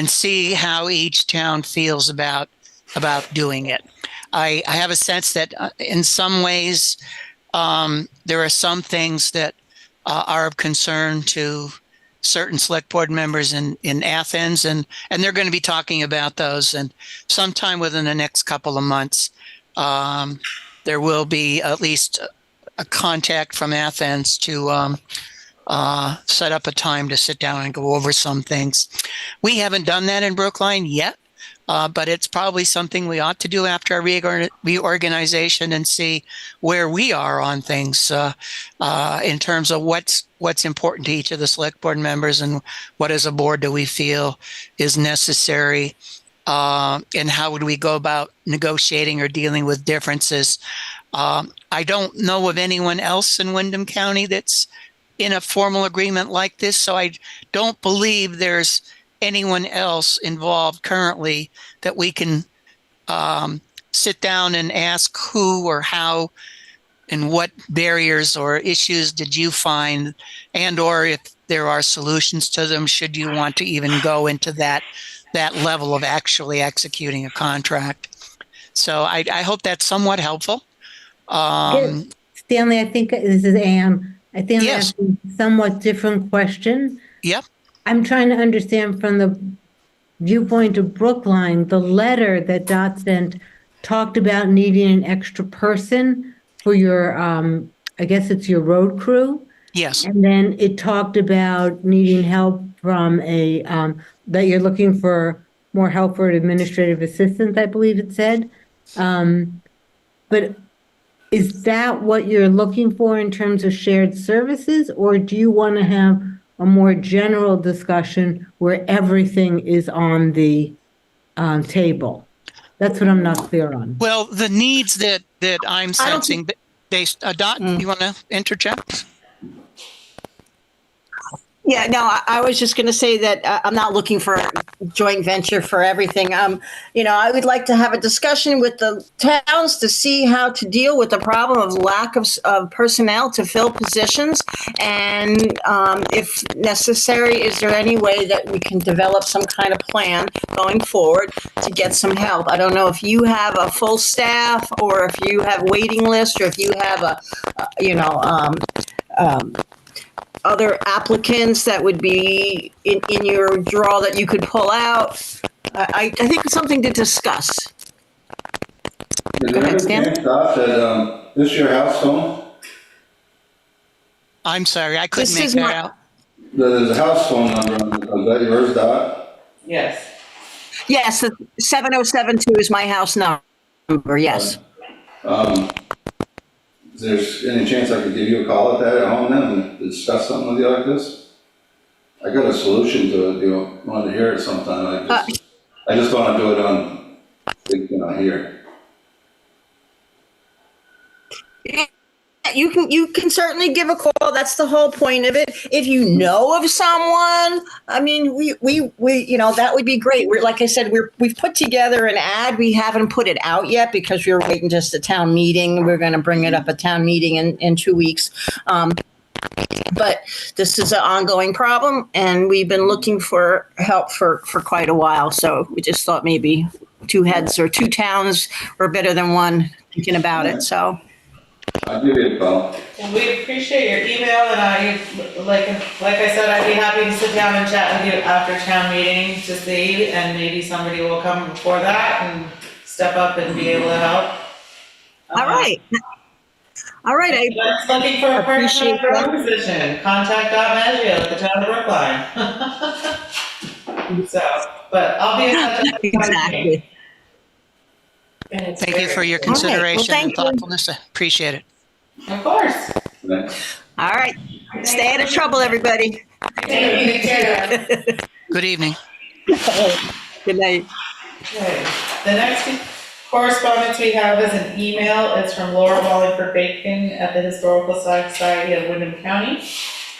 see how each town feels about doing it. I have a sense that in some ways there are some things that are of concern to certain select board members in Athens, and they're going to be talking about those. And sometime within the next couple of months, there will be at least a contact from Athens to set up a time to sit down and go over some things. We haven't done that in Brookline yet, but it's probably something we ought to do after our reorganization and see where we are on things in terms of what's important to each of the select board members, and what as a board do we feel is necessary, and how would we go about negotiating or dealing with differences. I don't know of anyone else in Windham County that's in a formal agreement like this, so I don't believe there's anyone else involved currently that we can sit down and ask who or how and what barriers or issues did you find, and or if there are solutions to them, should you want to even go into that level of actually executing a contract. So I hope that's somewhat helpful. Stanley, I think this is Anne. I think yes. That's a somewhat different question. Yep. I'm trying to understand from the viewpoint of Brookline, the letter that Dot sent talked about needing an extra person for your, I guess it's your road crew. Yes. And then it talked about needing help from that you're looking for more help for an administrative assistant, I believe it said. But is that what you're looking for in terms of shared services, or do you want to have a more general discussion where everything is on the table? That's what I'm not clear on. Well, the needs that I'm sensing based, Dot, you want to interject? Yeah, no, I was just going to say that I'm not looking for a joint venture for everything. I would like to have a discussion with the towns to see how to deal with the problem of lack of personnel to fill positions. And if necessary, is there any way that we can develop some kind of plan going forward to get some help? I don't know if you have a full staff or if you have waiting list or if you have other applicants that would be in your draw that you could pull out. I think it's something to discuss. Is there any chance, Doc, that this is your house phone? I'm sorry, I couldn't make that out. There's a house phone number. Is that yours, Dot? Yes. Yes, 7072 is my house number, yes. Is there any chance I could give you a call at that at home then and discuss something with you like this? I got a solution to it. You want to hear it sometime. I just want to do it on here. You can certainly give a call. That's the whole point of it. If you know of someone, I mean, we that would be great. Like I said, we've put together an ad. We haven't put it out yet because we're waiting just a town meeting. We're going to bring it up at town meeting in 2 weeks. But this is an ongoing problem, and we've been looking for help for quite a while. So we just thought maybe two heads or two towns were better than one thinking about it. So. I'll give you a call. Well, we appreciate your email, and like I said, I'd be happy to sit down and chat with you after town meeting to see, and maybe somebody will come before that and step up and be able to help. All right. I'm looking for a part-time road position. Contact Maggio at the town of Brookline. But I'll be in touch. Exactly. Thank you for your consideration and thoughtfulness. I appreciate it. Of course. All right. Stay out of trouble, everybody. Good evening. Good night. Okay. The next correspondence we have is an email. It's from Laura Wallingford-Bacon at the Historical Society of Windham County.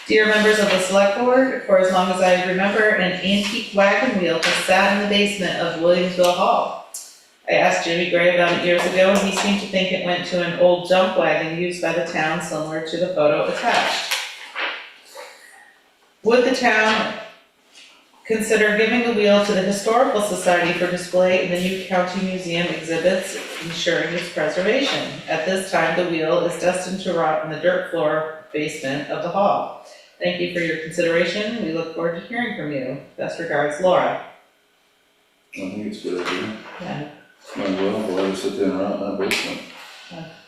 Dear members of the select board, for as long as I remember, an antique wagon wheel has sat in the basement of Williamsville Hall. I asked Jimmy Gray about it years ago, and he seemed to think it went to an old junk wagon used by the town, similar to the photo attached. Would the town consider giving the wheel to the Historical Society for display in the new county museum exhibits, ensuring its preservation? At this time, the wheel is destined to rot in the dirt floor basement of the hall. Thank you for your consideration. We look forward to hearing from you. Best regards, Laura. I think it's a good idea. Yeah. Might as well let it sit there and rot in that basement.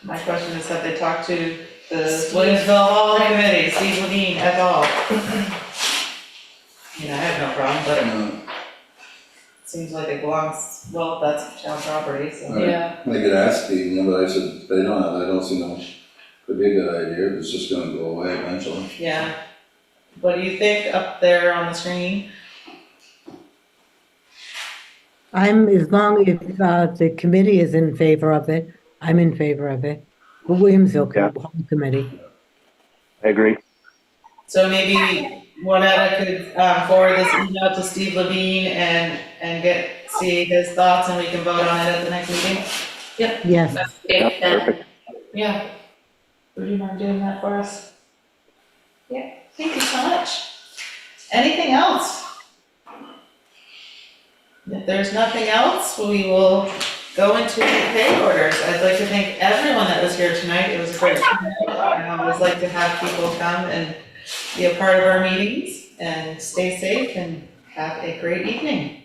My question is, have they talked to the Williamsville Hall Committee, Steve Levine et al.? I have no problem, but it seems like it belongs, well, that's town property, so. Yeah. They could ask Steve, but I said, I don't see much. Could be a good idea, it's just gonna go away eventually. Yeah. What do you think up there on the screen? As long as the committee is in favor of it, I'm in favor of it. The Williamsville Committee. I agree. So maybe Juanetta could forward this email to Steve Levine and see his thoughts, and we can vote on it at the next meeting? Yep. Yes. Perfect. Yeah. Would you mind doing that for us? Yeah, thank you so much. Anything else? If there's nothing else, we will go into the pay orders. I'd like to thank everyone that was here tonight. It was a great turnout. I always like to have people come and be a part of our meetings, and stay safe and have a great evening.